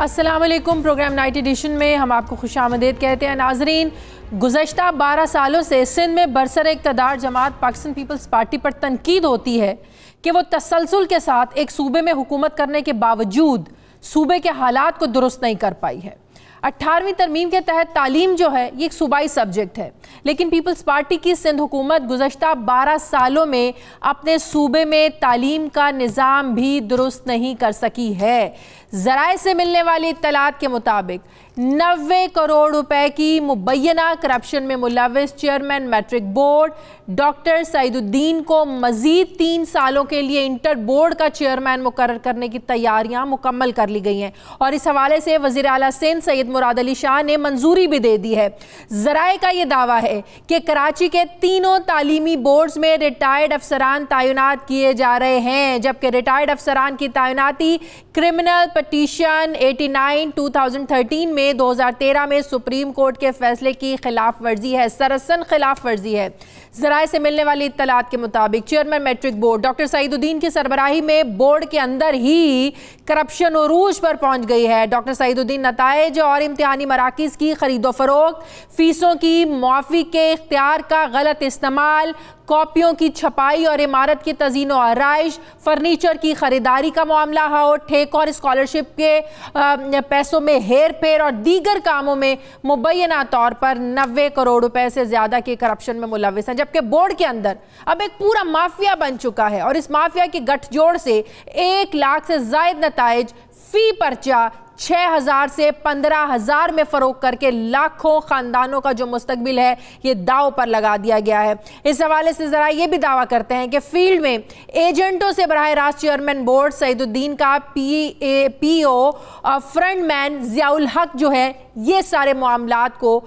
अस्सलाम वालेकुम। Programme night addition में हम आपको खुशामदीद कहते हैं। नाजरीन, गुज़श्ता 12 सालों से सिंध में बरसर इक़्तिदार जमात पाकिस्तान पीपल्स पार्टी पर तनकीद होती है कि वो तसलसल के साथ एक सूबे में हुकूमत करने के बावजूद सूबे के हालात को दुरुस्त नहीं कर पाई है। 18वीं तरमीम के तहत तालीम जो है ये एक सूबाई सब्जेक्ट है, लेकिन पीपल्स पार्टी की सिंध हुकूमत गुज़श्ता 12 सालों में अपने सूबे में तालीम का निज़ाम भी दुरुस्त नहीं कर सकी है। ज़राए से मिलने वाली इत्तलात के मुताबिक 90 करोड़ रुपए की मुबैना करप्शन में मुलविस chairman matric board doctor Saeeduddin को मजीद 3 सालों के लिए इंटर बोर्ड का चेयरमैन मुकर्रर करने की तैयारियां मुकम्मल कर ली गई हैं और इस हवाले से वज़ीर आला सिंध सैयद मुराद अली शाह ने मंजूरी भी दे दी है। ज़राए का ये दावा है कि कराची के तीनों तालीमी बोर्ड्स में रिटायर्ड अफसरान तैनात किए जा रहे हैं, जबकि रिटायर्ड अफसरान की तैनाती क्रिमिनल पटिशन 89/2013 में 2013 में सुप्रीम कोर्ट के फैसले की खिलाफ वर्जी है, सरसन खिलाफ वर्जी है। ज़राए से मिलने वाली इत्तलात के मुताबिक chairman matric board doctor Saeeduddin की सरबराही में बोर्ड के अंदर ही करप्शन उरूज पर पहुंच गई है। डॉक्टर सईदुद्दीन नताइज और इम्तिहानी मराकिज़ की खरीदो फरोख्त, फीसों की मुआफ़ी के इख्तियार का गलत इस्तेमाल, कॉपियों की छपाई और इमारत की तज़ीन व आराइश, फर्नीचर की खरीदारी का मामला हो, ठेक और स्कॉलरशिप के पैसों में हेर फेर और दीगर कामों में मुबैना तौर पर 90 करोड़ रुपए से ज़्यादा के करप्शन में मुलविस हैं, जबकि बोर्ड के अंदर अब एक पूरा माफिया बन चुका है और इस माफिया की गठजोड़ से 1 लाख से ज़ायद नताइज फी पर्चा 6,000 से 15,000 में फरोख्त करके लाखों खानदानों का जो मुस्तकबिल है ये दाव पर लगा दिया गया है। इस हवाले से ज़रा ये भी दावा करते हैं कि फील्ड में एजेंटों से बराह रास्त चेयरमैन बोर्ड सईदुद्दीन का PO फ्रंटमैन ज़ियाउल हक जो है ये सारे मामलात को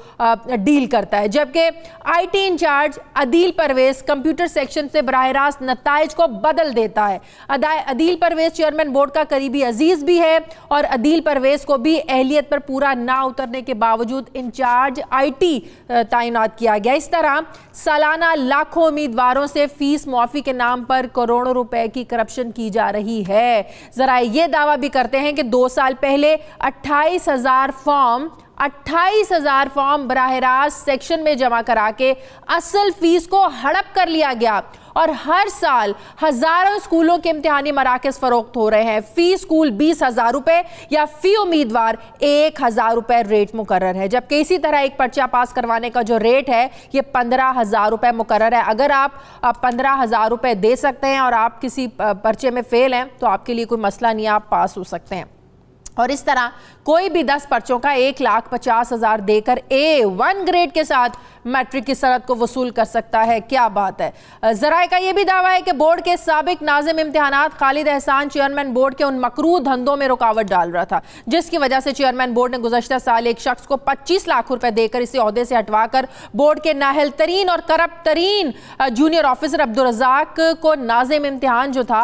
डील करता है, जबकि IT incharge Adeel Parvez computer section से बराह रास्त नताइज को बदल देता है। अदील परवेज चेयरमैन बोर्ड का करीबी अजीज भी है और अदील परवेज को भी अहलियत पर पूरा ना उतरने के बावजूद इंचार्ज IT तैनात किया गया। इस तरह सालाना लाखों उम्मीदवारों से फीस मुआफ़ी के नाम पर करोड़ों रुपए की करप्शन की जा रही है। जरा ये दावा भी करते हैं कि 2 साल पहले 28,000 फॉर्म बराह रास्त सेक्शन में जमा करा के असल फीस को हड़प कर लिया गया और हर साल हजारों स्कूलों के इम्तिहानी मराकज़ फरोख्त हो रहे हैं। फी स्कूल 20,000 रुपए या फी उम्मीदवार 1,000 रुपए रेट मुकर्रर है, जबकि इसी तरह एक पर्चा पास करवाने का जो रेट है ये 15,000 रुपए मुकर्रर है। अगर आप 15,000 रुपए दे सकते हैं और आप किसी पर्चे में फेल हैं तो आपके लिए कोई मसला नहीं, आप पास हो सकते हैं। और इस तरह कोई भी 10 पर्चों का 1,50,000 देकर A1 ग्रेड के साथ मैट्रिक की सनद को वसूल कर सकता है। क्या बात है। ज़राए का यह भी दावा है कि बोर्ड के साबिक नाज़िम इम्तिहानात खालिद एहसान चेयरमैन बोर्ड के उन मकरूह धंधों में रुकावट डाल रहा था, जिसकी वजह से चेयरमैन बोर्ड ने गुज़श्ता साल एक शख्स को 25 लाख रुपए देकर इसे ओहदे से हटवाकर बोर्ड के नाहल तरीन और करप्ट तरीन जूनियर ऑफिसर अब्दुल रज़ाक को नाज़िम इम्तिहान जो था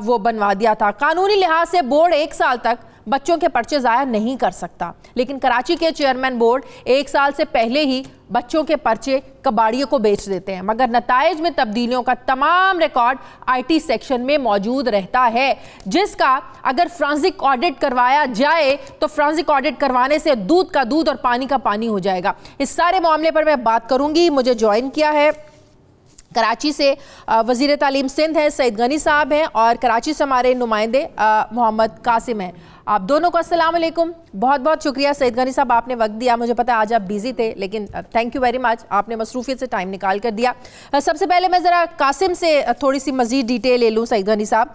वो बनवा दिया था। कानूनी लिहाज से बोर्ड 1 साल तक बच्चों के पर्चे ज़ाया नहीं कर सकता, लेकिन कराची के चेयरमैन बोर्ड 1 साल से पहले ही बच्चों के पर्चे कबाड़ियों को बेच देते हैं, मगर नताइज में तब्दीलियों का तमाम रिकॉर्ड IT सेक्शन में मौजूद रहता है, जिसका अगर फ्रांसिक ऑडिट करवाया जाए तो फ्रांसिक ऑडिट करवाने से दूध का दूध और पानी का पानी हो जाएगा। इस सारे मामले पर मैं बात करूंगी। मुझे ज्वाइन किया है कराची से वज़ीर तालीम सिंध है सईद गनी साहब हैं और कराची से हमारे नुमाइंदे मोहम्मद कासिम हैं। आप दोनों को अस्सलाम वालेकुम। बहुत बहुत शुक्रिया सईद गनी साहब, आपने वक्त दिया। मुझे पता है आज आप बिजी थे, लेकिन थैंक यू वेरी मच, आपने मसरूफियत से टाइम निकाल कर दिया। सबसे पहले मैं ज़रा कासिम से थोड़ी सी मज़ीद डिटेल ले लूँ। सईद गनी साहब,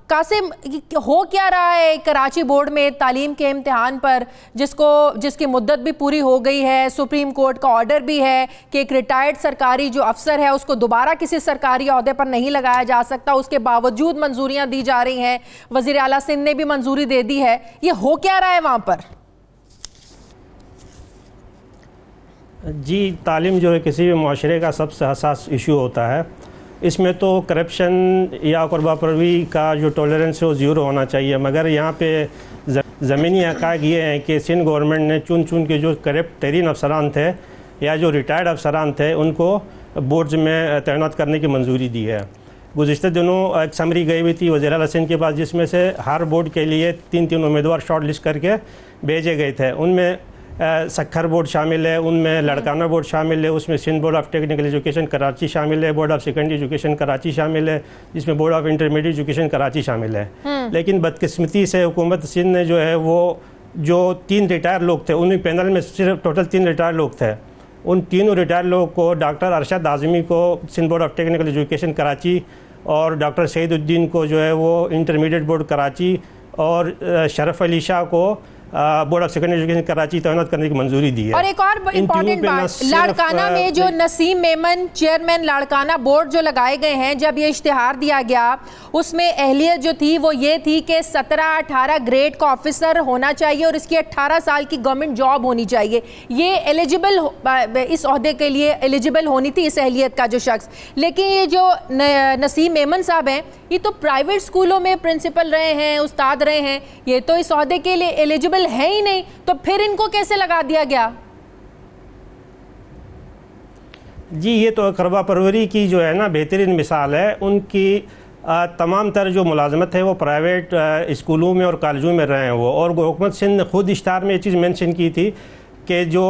कासिम, हो क्या रहा है कराची बोर्ड में तालीम के इम्तिहान पर, जिसकी मुद्दत भी पूरी हो गई है, सुप्रीम कोर्ट का ऑर्डर भी है कि एक रिटायर्ड सरकारी जो अफसर है उसको दोबारा किसी सरकारी अहदे पर नहीं लगाया जा सकता, उसके बावजूद मंजूरियाँ दी जा रही हैं, वज़ीर आला सिंध ने भी मंजूरी दे दी है। ये हो क्या रहा है वहां पर? जी, तालीम जो है किसी भी माशरे का सबसे हसास इशू होता है। इसमें तो करप्शन या क़ुरबा परवी का जो टॉलरेंस है वो ज़ीरो होना चाहिए, मगर यहाँ पे ज़मीनी हक़ाइक़ ये हैं कि सिंध गवर्नमेंट ने चुन के जो करप्ट तरीन अफसरान थे या जो रिटायर्ड अफसरान थे उनको बोर्ड्स में तैनात करने की मंजूरी दी है। गुज़िश्ता दिनों एक समरी गई हुई थी वज़ीर आला सिंध के पास, जिसमें से हर बोर्ड के लिए 3 उम्मीदवार शॉर्ट लिस्ट करके भेजे गए थे। उनमें सखर बोर्ड शामिल है, उनमें लड़काना बोर्ड शामिल है, उसमें Sindh board of technical education Karachi शामिल है, board of secondary education Karachi शामिल है, जिसमें board of intermediate education Karachi शामिल है। लेकिन बदकिस्मती से हुकूमत सिंध ने जो है वो जो 3 रिटायर लोग थे, उन पैनल में सिर्फ टोटल 3 रिटायर लोग थे, उन तीनों रिटायर लोग को डॉक्टर अरशद आज़मी को Sindh board of technical education Karachi और डॉक्टर सईदुद्दीन को जो है वो इंटरमीडिएट बोर्ड कराची और शरफ अली शाह को board of secondary education Karachi तैनात करने की मंजूरी दी है। और एक और इम्पॉर्टेंट बात, लाड़काना में जो नसीम मेमन चेयरमैन लाड़काना बोर्ड जो लगाए गए हैं, जब ये इश्तिहार दिया गया उसमें अहलियत जो थी वो ये थी कि 17-18 ग्रेड का ऑफिसर होना चाहिए और इसकी 18 साल की गवर्नमेंट जॉब होनी चाहिए। ये एलिजिबल, इस ओहदे के लिए एलिजिबल होनी थी इस अहलियत का जो शख्स। लेकिन ये जो नसीम मेमन साहब हैं, ये तो प्राइवेट स्कूलों में प्रिंसिपल रहे हैं, उस्ताद रहे हैं, ये तो इस ओहदे के लिए एलिजिबल है ही नहीं, तो फिर इनको कैसे लगा दिया गया? जी, ये तो करवा परवरी की जो है ना बेहतरीन मिसाल है। उनकी तमाम तर जो मुलाजमत है वो प्राइवेट स्कूलों में और कॉलेजों में रहे हैं वो, और हुकूमत सिंध ने खुद इश्तार में ये चीज़ मेंशन की थी कि जो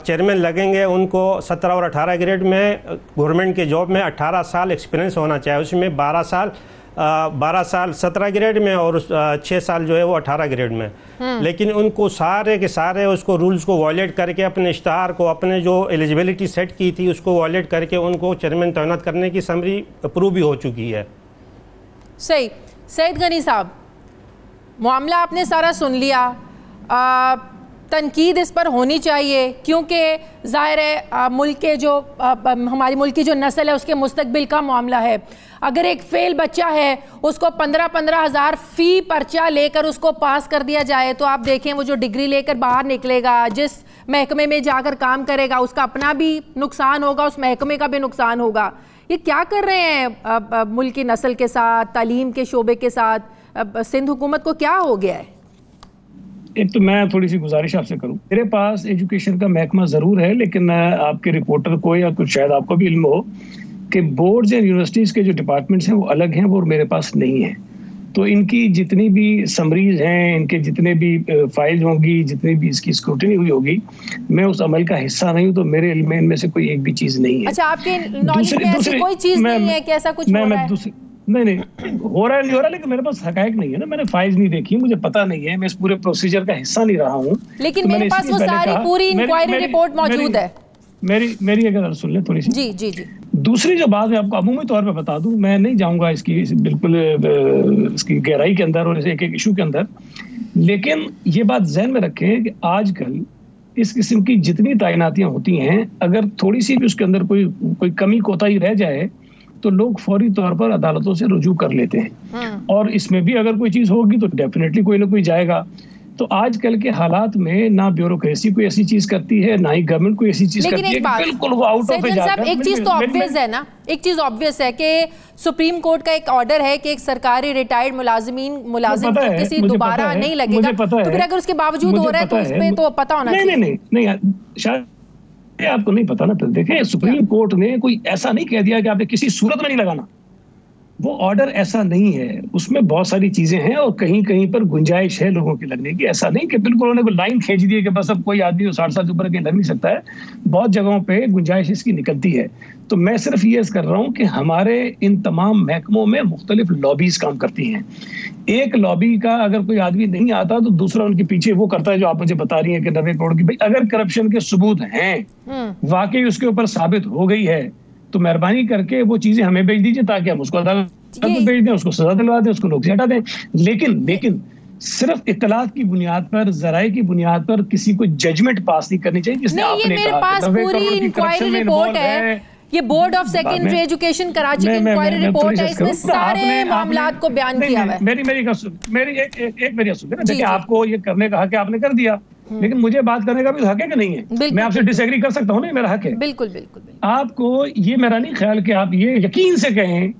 चेयरमैन लगेंगे उनको 17 और 18 ग्रेड में गवर्नमेंट के जॉब में 18 साल एक्सपीरियंस होना चाहिए, उसमें 12 साल 17 ग्रेड में और 6 साल जो है वो 18 ग्रेड में। लेकिन उनको सारे के सारे उसको रूल्स को वॉयलेट करके अपने इश्तार को, अपने जो एलिजिबिलिटी सेट की थी उसको वॉयलेट करके उनको चेयरमैन तैनात करने की समरी अप्रूव भी हो चुकी है। सही। सईद गनी साहब, मामला आपने सारा सुन लिया, तनकीद इस पर होनी चाहिए क्योंकि ज़ाहिर है मुल्क के जो हमारी मुल्क की जो नस्ल है उसके मुस्तकबिल का मामला है। अगर एक फेल बच्चा है उसको 15-15 हज़ार फ़ी पर्चा लेकर उसको पास कर दिया जाए तो आप देखें वो जो डिग्री लेकर बाहर निकलेगा, जिस महकमे में जाकर काम करेगा, उसका अपना भी नुकसान होगा, उस महकमे का भी नुकसान होगा। ये क्या कर रहे हैं मुल्क की नस्ल के साथ, तालीम के शोबे के साथ? सिंध हुकूमत को क्या हो गया है? एक तो मैं थोड़ी सी गुजारिश आपसे करूं, मेरे पास एजुकेशन का महकमा जरूर है, लेकिन आपके रिपोर्टर को या कुछ शायद आपको भी इल्म हो कि बोर्ड्स एंड यूनिवर्सिटीज के जो डिपार्टमेंट्स हैं वो अलग हैं, वो मेरे पास नहीं है। तो इनकी जितनी भी समरीज हैं, इनके जितने भी फाइल्स होंगी, जितनी भी इसकी स्क्रूटनी हुई होगी, मैं उस अमल का हिस्सा नहीं हूं, तो मेरे इल्म में इनमें से कोई एक भी चीज नहीं है। अच्छा, आपके नॉलेज में ऐसी कोई चीज नहीं है कि ऐसा कुछ हो रहा है? नहीं हो रहा है, नहीं हो रहा, लेकिन मेरे पास हकायक नहीं है ना, मैंने फाइल्स नहीं देखी, मुझे पता नहीं है, मैं इस पूरे प्रोसीजर का हिस्सा नहीं रहा हूँ। लेकिन मेरे पास वो सारी पूरी इंक्वायरी रिपोर्ट मौजूद है। मेरी अगर सुन ले थोड़ी सी। जी। दूसरी जो बात मैं आपको अमूमी तौर पे बता दूं, मैं नहीं जाऊंगा इसकी बिल्कुल इसकी गहराई के अंदर और एक एक इशू के अंदर, लेकिन ये बात जहन में रखें कि आजकल इस किस्म की जितनी तैनातियां होती हैं, अगर थोड़ी सी भी उसके अंदर कोई कमी कोताही रह जाए तो लोग फौरी तौर पर अदालतों से रुजू कर लेते हैं, और इसमें भी अगर कोई चीज होगी तो डेफिनेटली कोई ना कोई जाएगा। तो आजकल के हालात में ना ब्यूरोक्रेसी कोई ऐसी चीज करती है, ना ही गवर्नमेंट कोई ऐसी चीज करती है कि बिल्कुल वो आउट ऑफ जाकर। एक चीज तो ऑब्वियस है ना, एक चीज ऑब्वियस है कि सुप्रीम कोर्ट का एक ऑर्डर है कि एक सरकारी रिटायर्ड मुलाजिम को किसी दोबारा नहीं लगेगा, तो फिर अगर उसके बावजूद हो रहा है तो उसमें तो पता होना चाहिए। नहीं, शायद आपको नहीं पता ना। देखें, सुप्रीम कोर्ट ने कोई ऐसा नहीं कह दिया कि आपने किसी सूरत में नहीं लगाना, वो ऑर्डर ऐसा नहीं है, उसमें बहुत सारी चीजें हैं और कहीं कहीं पर गुंजाइश है लोगों की लगने की। ऐसा नहीं कि बिल्कुल उन्होंने कोई लाइन खींच दी है कि बस अब कोई आदमी 60 साल ऊपर के लग नहीं सकता है। बहुत जगहों पे गुंजाइश इसकी निकलती है। तो मैं सिर्फ ये कर रहा हूँ कि हमारे इन तमाम महकमों में मुख्तलिफ लॉबीज काम करती हैं। एक लॉबी का अगर कोई आदमी नहीं आता तो दूसरा उनके पीछे वो करता है जो आप मुझे बता रही है कि 90 करोड़ की। भाई, अगर करप्शन के सबूत हैं, वाकई उसके ऊपर साबित हो गई है, तो मेहरबानी करके वो चीजें हमें भेज दीजिए ताकि हम उसको अदालत में भेज दें, उसको सजा दिलवा दें, उसको नौकरी हटा दें। लेकिन सिर्फ इत्तलात की बुनियाद पर, जराए की बुनियाद पर किसी को जजमेंट पास नहीं करनी चाहिए। जिसने आपने मेरे पास पूरी इंक्वायरी रिपोर्ट है, ये board of secondary education Karachi की इंक्वायरी रिपोर्ट है, इसमें सारे मामलात को बयान किया हुआ है। मेरी एक सुन, देखिए, आपको ये करने का हक है, आपने कर दिया, लेकिन मुझे बात करने का भी हक है कि नहीं है? मैं आपसे डिसएग्री कर सकता हूँ ना, मेरा हक है। बिल्कुल। आपको ये मेरा नहीं ख्याल कि आप ये यकीन से कहें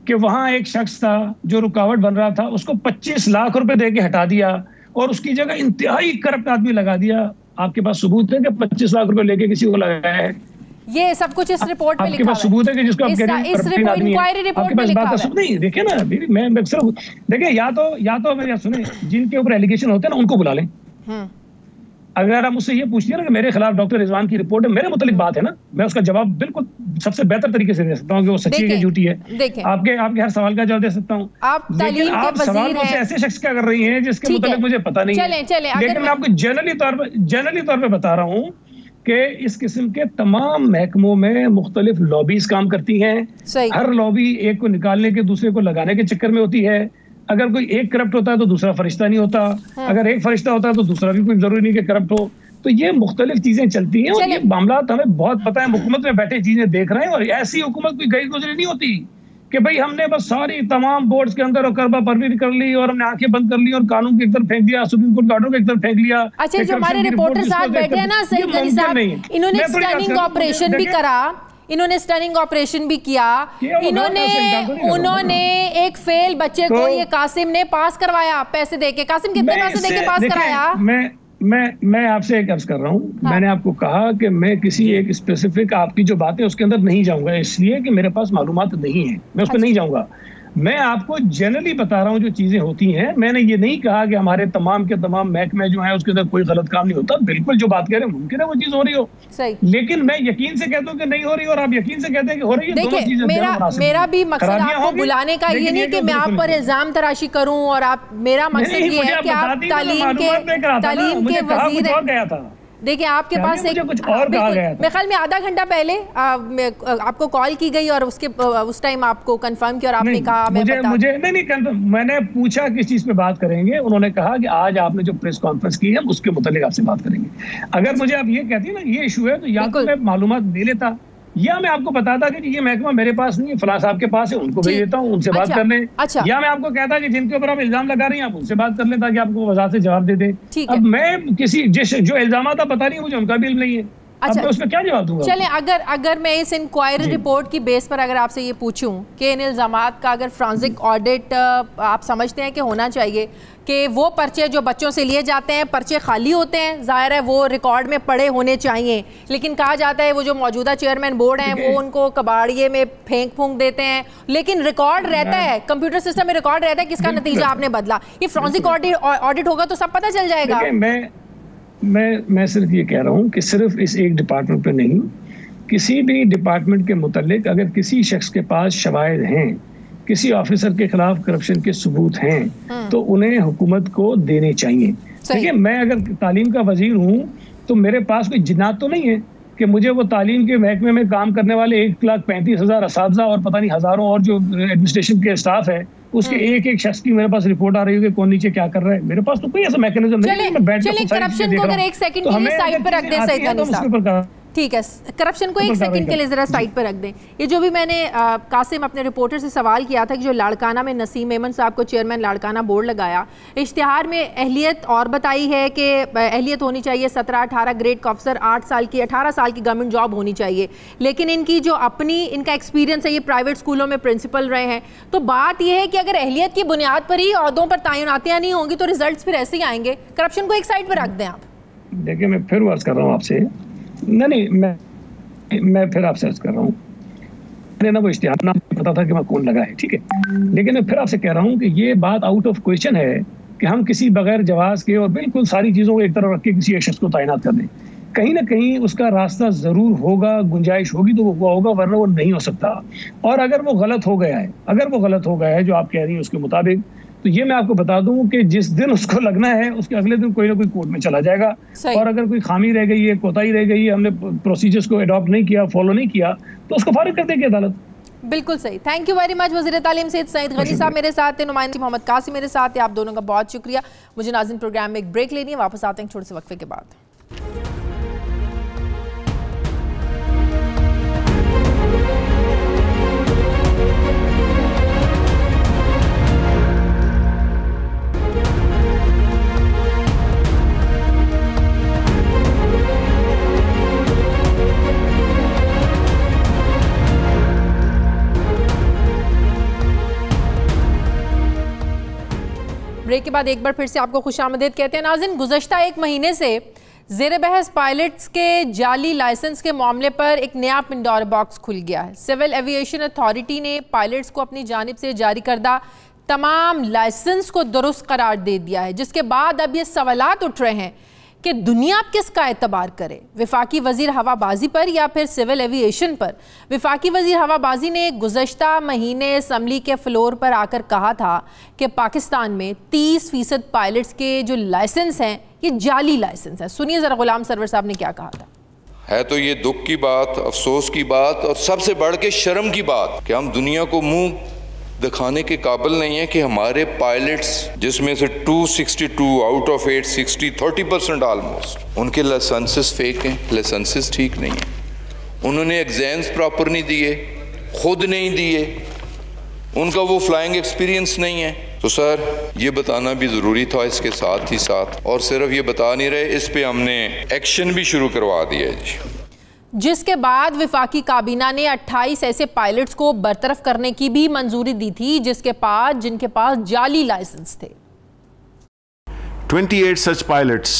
कि वहां एक शख्स था जो रुकावट बन रहा था, उसको 25 लाख रुपए दे के हटा दिया और उसकी जगह इंतहाई करप्ट आदमी लगा दिया। आपके पास सबूत है कि 25 लाख रुपए लेके किसी को लगाया है? ये सब कुछ इस रिपोर्ट में लिखा हुआ है। सबूत है कि जिसको आप कह रहे हैं इस इंक्वायरी रिपोर्ट में लिखा हुआ है। नहीं देखिए ना, मैं सिर्फ देखिए, या तो मेरी सुने, जिनके ऊपर एलिगेशन होते हैं ना उनको बुला लें। अगर आप मुझसे ये पूछिए ना कि मेरे खिलाफ डॉक्टर रिजवान की रिपोर्ट है, मेरे मुतालिक बात है ना, मैं उसका जवाब बिल्कुल सबसे बेहतर तरीके से दे सकता हूँ कि वो सच्ची है कि झूठी है। आपके हर सवाल का जवाब दे सकता हूँ। लेकिन आप सवाल मुझसे ऐसे शख्स क्या कर रही हैं जिसके मुतालिक मुझे पता नहीं है। लेकिन मैं आपको जनरली तौर पर बता रहा हूँ कि इस किस्म के तमाम महकमों में मुख्तलिफ लॉबीज काम करती हैं। हर लॉबी एक को निकालने के दूसरे को लगाने के चक्कर में होती है। अगर कोई एक करप्ट होता है तो दूसरा फरिश्ता नहीं होता, अगर एक फरिश्ता होता है तो दूसरा भी कोई जरूरी नहीं कि करप्ट हो। तो ये मुख्तलिफ चीजें चलती हैं और ये मामला हमें बहुत पता है। हुकूमत में बैठे चीजें देख रहे हैं और ऐसी हुकूमत कोई गई गुजरी नहीं होती कि भाई हमने बस सारी तमाम बोर्ड्स के अंदर करबा परवीर कर ली और हमने आंखें बंद कर ली और कानून की एक तरफ फेंक दिया, सुप्रीम कोर्ट के ऑर्डर को एक तरफ फेंक लिया। अच्छा, जो हमारे रिपोर्टर साहब बैठे हैं ना सईद गनी साहब, इन्होंने स्टनिंग ऑपरेशन भी करा, इन्होंने स्टनिंग ऑपरेशन भी किया, उन्होंने एक फेल बच्चे को ये कासिम ने पास करवाया पैसे देके। कासिम कितने पैसे देके पास कराया? मैं आपसे एक अर्ज कर रहा हूँ। हाँ। मैंने आपको कहा कि मैं किसी एक स्पेसिफिक आपकी जो बातें उसके अंदर नहीं जाऊंगा, इसलिए कि मेरे पास मालूमात नहीं है, मैं उस पर नहीं जाऊंगा। मैं आपको जनरली बता रहा हूँ जो चीजें होती हैं। मैंने ये नहीं कहा कि हमारे तमाम के तमाम महकमे जो है उसके अंदर कोई गलत काम नहीं होता। बिल्कुल जो बात कह रहे हैं मुमकिन है वो चीज हो रही हो, लेकिन मैं यकीन से कहता हूँ कि नहीं हो रही और आप यकीन से कहते हैं कि हो रही है। देखिए, मेरा भी मकसद आपको बुलाने का ये नहीं कि मैं आप पर इल्जाम तराशी करूँ, और आप, मेरा मकसद ये है कि आप तालीम के वजीर हैं। देखिए, आपके पास एक कुछ और कहा गया था। मेरे ख्याल में आधा घंटा पहले आपको कॉल की गई और उस टाइम आपको कंफर्म किया और आपने कहा मुझे नहीं, मैंने पूछा किस चीज पे बात करेंगे, उन्होंने कहा कि आज आपने जो प्रेस कॉन्फ्रेंस की है उसके मुतालिक आपसे बात करेंगे। अगर मुझे आप ये कहती ना ये इशू है तो या तो मैं मालूमात दे लेता या मैं आपको बताता कि ये महकमा मेरे पास नहीं है, फलां साहब के पास है, उनको भेज देता हूँ, उनसे बात कर लें। या मैं आपको कहता कि जिनके ऊपर आप इल्जाम लगा रही हैं आप उनसे बात कर लें ताकि आपको वजह से जवाब दे दें। अब मैं किसी जो इल्जाम आप बता रही है मुझे उनका भी इल्म नहीं है। अच्छा, अब उसमें क्या जवाब दूंगा? चलें, अगर मैं इस इंक्वायरी रिपोर्ट की बेस पर अगर आपसे ये पूछूं कि इन इल्जामात का अगर फॉरेंसिक ऑडिट आप समझते हैं कि होना चाहिए, कि वो पर्चे जो बच्चों से लिए जाते हैं पर्चे खाली होते हैं, जाहिर है वो रिकॉर्ड में पड़े होने चाहिए, लेकिन कहा जाता है वो जो मौजूदा चेयरमैन बोर्ड हैं वो उनको कबाड़िए में फेंक फूंक देते हैं, लेकिन रिकॉर्ड रहता है, कंप्यूटर सिस्टम में रिकॉर्ड रहता है किसका नतीजा आपने बदला। ये फॉरेंसिक ऑडिट होगा तो सब पता चल जाएगा। मैं सिर्फ ये कह रहा हूँ कि सिर्फ इस एक डिपार्टमेंट पे नहीं, किसी भी डिपार्टमेंट के मुतालिक अगर किसी शख्स के पास शवाहिद हैं, किसी ऑफिसर के खिलाफ करप्शन के सबूत हैं, तो उन्हें हुकूमत को देने चाहिए। देखिए, मैं अगर तालीम का वजीर हूँ तो मेरे पास कोई जिन्नात तो नहीं है कि मुझे वो तालीम के महकमे में काम करने वाले 1,35,000 असातिज़ा और पता नहीं हजारों और जो एडमिनिस्ट्रेशन के स्टाफ है उसके एक शख्स की मेरे पास रिपोर्ट आ रही है कि कौन नीचे क्या कर रहा है। मेरे पास तो कोई ऐसा मैकेनिज्म नहीं है। चलिए, करप्शन को अगर एक सेकंड के लिए साइड पर रख दें सईद गनी साहब, ठीक है, करप्शन को एक सेकंड के लिए जरा साइड पर रख दें। ये जो भी मैंने कासिम अपने रिपोर्टर से सवाल किया था कि जो लाड़काना में नसीम मेमन साहब को चेयरमैन लाड़काना बोर्ड लगाया, इश्तिहार में अहलियत और बताई है कि अहलियत होनी चाहिए 17-18 ग्रेड का अफसर, 18 साल की गवर्नमेंट जॉब होनी चाहिए, लेकिन इनकी जो अपनी इनका एक्सपीरियंस है ये प्राइवेट स्कूलों में प्रिंसिपल रहे हैं। तो बात यह है कि अगर अहलियत की बुनियाद पर ही ओहदों पर तैनातियां नहीं होंगी तो रिजल्ट फिर ऐसे ही आएंगे। करप्शन को एक साइड पर रख दें आप। देखिए, मैं फिर अर्ज कर रहा हूँ आपसे, नहीं मैं फिर आपसे अर्ज कर रहा हूँ, मैंने ना वो इश्तिहार ना पता था कि मैं कौन लगा है, ठीक है, लेकिन मैं फिर आपसे कह रहा हूँ कि ये बात आउट ऑफ क्वेश्चन है कि हम किसी बगैर जवाज के और बिल्कुल सारी चीज़ों को एक तरफ रख के किसी एक शख्स को तैनात कर दें। कहीं ना कहीं उसका रास्ता ज़रूर होगा, गुंजाइश होगी तो वो होगा, वरना वो नहीं हो सकता। और अगर वो गलत हो गया है, जो आप कह रही हैं उसके मुताबिक, तो ये मैं आपको बता दूं कि जिस दिन उसको लगना है उसके अगले दिन कोई ना कोई कोर्ट में चला जाएगा। और अगर कोई खामी रह गई है, कोताही रह गई है, हमने प्रोसीजर्स को अडॉप्ट नहीं किया, फॉलो नहीं किया, तो उसको फारिग कर देगी अदालत। बिल्कुल सही। थैंक यू वेरी मच वज़ीर तालीम सईद गनी साहब मेरे साथ थे, नुमाइंदे मोहम्मद कासिम मेरे साथ थे। आप दोनों का बहुत शुक्रिया। मुझे नाज़रीन प्रोग्राम में एक ब्रेक लेनी है, वापस आते हैं छोटे से वक्फे के बाद। ब्रेक के बाद एक बार फिर से आपको खुशामदीद कहते हैं। नाज़रीन, गुज़श्ता एक महीने से ज़ेर बहस पायलट्स के जाली लाइसेंस के मामले पर एक नया पिंडोरा बॉक्स खुल गया है। सिविल एविएशन अथॉरिटी ने पायलट्स को अपनी जानिब से जारी करदा तमाम लाइसेंस को दुरुस्त करार दे दिया है, जिसके बाद अब ये सवालात उठ रहे हैं कि दुनिया किसका एतबार करे, वफाकी वजीर हवाबाजी पर या फिर सिविल एविएशन पर। वफाकी वजीर हवाबाजी ने गुज़श्ता महीने असम्बली के फ्लोर पर आकर कहा था कि पाकिस्तान में 30% पायलट्स के जो लाइसेंस हैं ये जाली लाइसेंस है। सुनिए ज़रा गुलाम सरवर साहब ने क्या कहा था। है तो ये दुख की बात, अफसोस की बात और सबसे बढ़ के शर्म की बात कि हम दुनिया को मुंह दिखाने के काबिल नहीं है कि हमारे पायलट्स, जिसमें से 262 आउट ऑफ 860 30% ऑलमोस्ट, उनके लाइसेंसेस फेक हैं, लाइसेंसेस ठीक नहीं हैं, उन्होंने एग्जाम्स प्रॉपर नहीं दिए, खुद नहीं दिए, उनका वो फ्लाइंग एक्सपीरियंस नहीं है। तो सर ये बताना भी ज़रूरी था इसके साथ ही साथ, और सिर्फ ये बता नहीं रहे, इस पे हमने एक्शन भी शुरू करवा दिया है जी। जिसके बाद वफाकी काबीना ने 28 ऐसे पायलट्स को बरतरफ करने की भी मंजूरी दी थी जिनके पास जाली लाइसेंस थे। 28 such pilots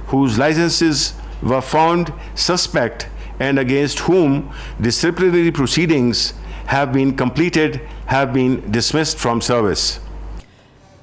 whose licenses were found suspect and against whom disciplinary proceedings have been completed have been dismissed from service.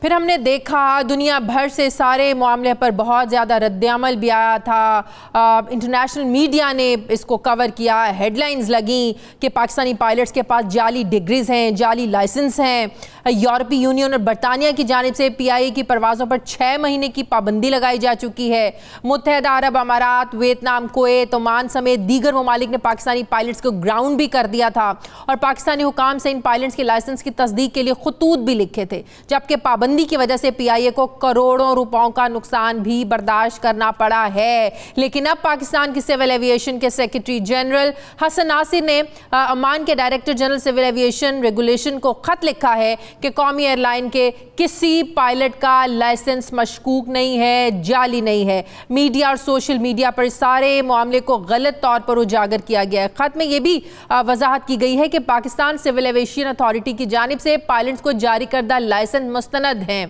फिर हमने देखा दुनिया भर से सारे मामले पर बहुत ज़्यादा रद्द-ए-अमल भी आया था। इंटरनेशनल मीडिया ने इसको कवर किया, हेडलाइंस लगी कि पाकिस्तानी पायलट्स के पास जाली डिग्रीज़ हैं, जाली लाइसेंस हैं। यूरोपीय यूनियन और बरतानिया की जानिब से PIA की परवाज़ों पर 6 महीने की पाबंदी लगाई जा चुकी है। मुत्तहदा अरब अमारात, वियतनाम, कुवैत, ओमान समेत दीगर ममालिक ने पाकिस्तानी पायलट्स को ग्राउंड भी कर दिया था और पाकिस्तानी हुकाम से इन पायलट्स के लाइसेंस की तस्दीक के लिए खतूत भी लिखे थे, जबकि पाबंदी की वजह से PIA को करोड़ों रुपयों का नुकसान भी बर्दाश्त करना पड़ा है। लेकिन अब पाकिस्तान की सिविल एविएशन के सेक्रेटरी जनरल हसन नासिर ने ओमान के director general civil aviation regulation को खत लिखा है कि कौमी एयरलाइन के किसी पायलट का लाइसेंस मशकूक नहीं है, जाली नहीं है। मीडिया और सोशल मीडिया पर सारे मामले को गलत तौर पर उजागर किया गया है। खत में यह भी वजाहत की गई है कि पाकिस्तान सिविल एविएशन अथॉरिटी की जानिब से पायलट्स को जारी करदा लाइसेंस मुस्तनद हैं।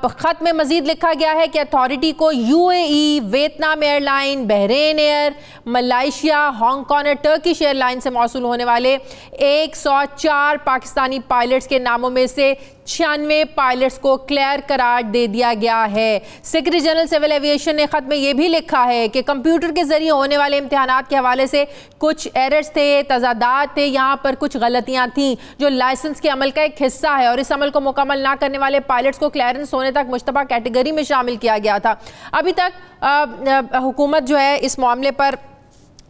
खत में मजीद लिखा गया है कि अथॉरिटी को UAE, Vietnam airline, Bahrain air, Malaysia, Hong Kong और टर्किश एयरलाइन से मौसूल होने वाले 104 पाकिस्तानी पायलट्स के नामों में से 96 पायलट्स को क्लियर करार दे दिया गया है। सेक्रेटरी जनरल सिविल एविएशन ने खत में यह भी लिखा है कि कंप्यूटर के जरिए होने वाले इम्तिहानात के हवाले से कुछ एरर्स थे, तजादात थे, यहाँ पर कुछ गलतियाँ थीं जो लाइसेंस के अमल का एक हिस्सा है और इस अमल को मुकम्मल ना करने वाले पायलट्स को क्लियरेंस होने तक मुश्तबा कैटेगरी में शामिल किया गया था। अभी तक हुकूमत जो है इस मामले पर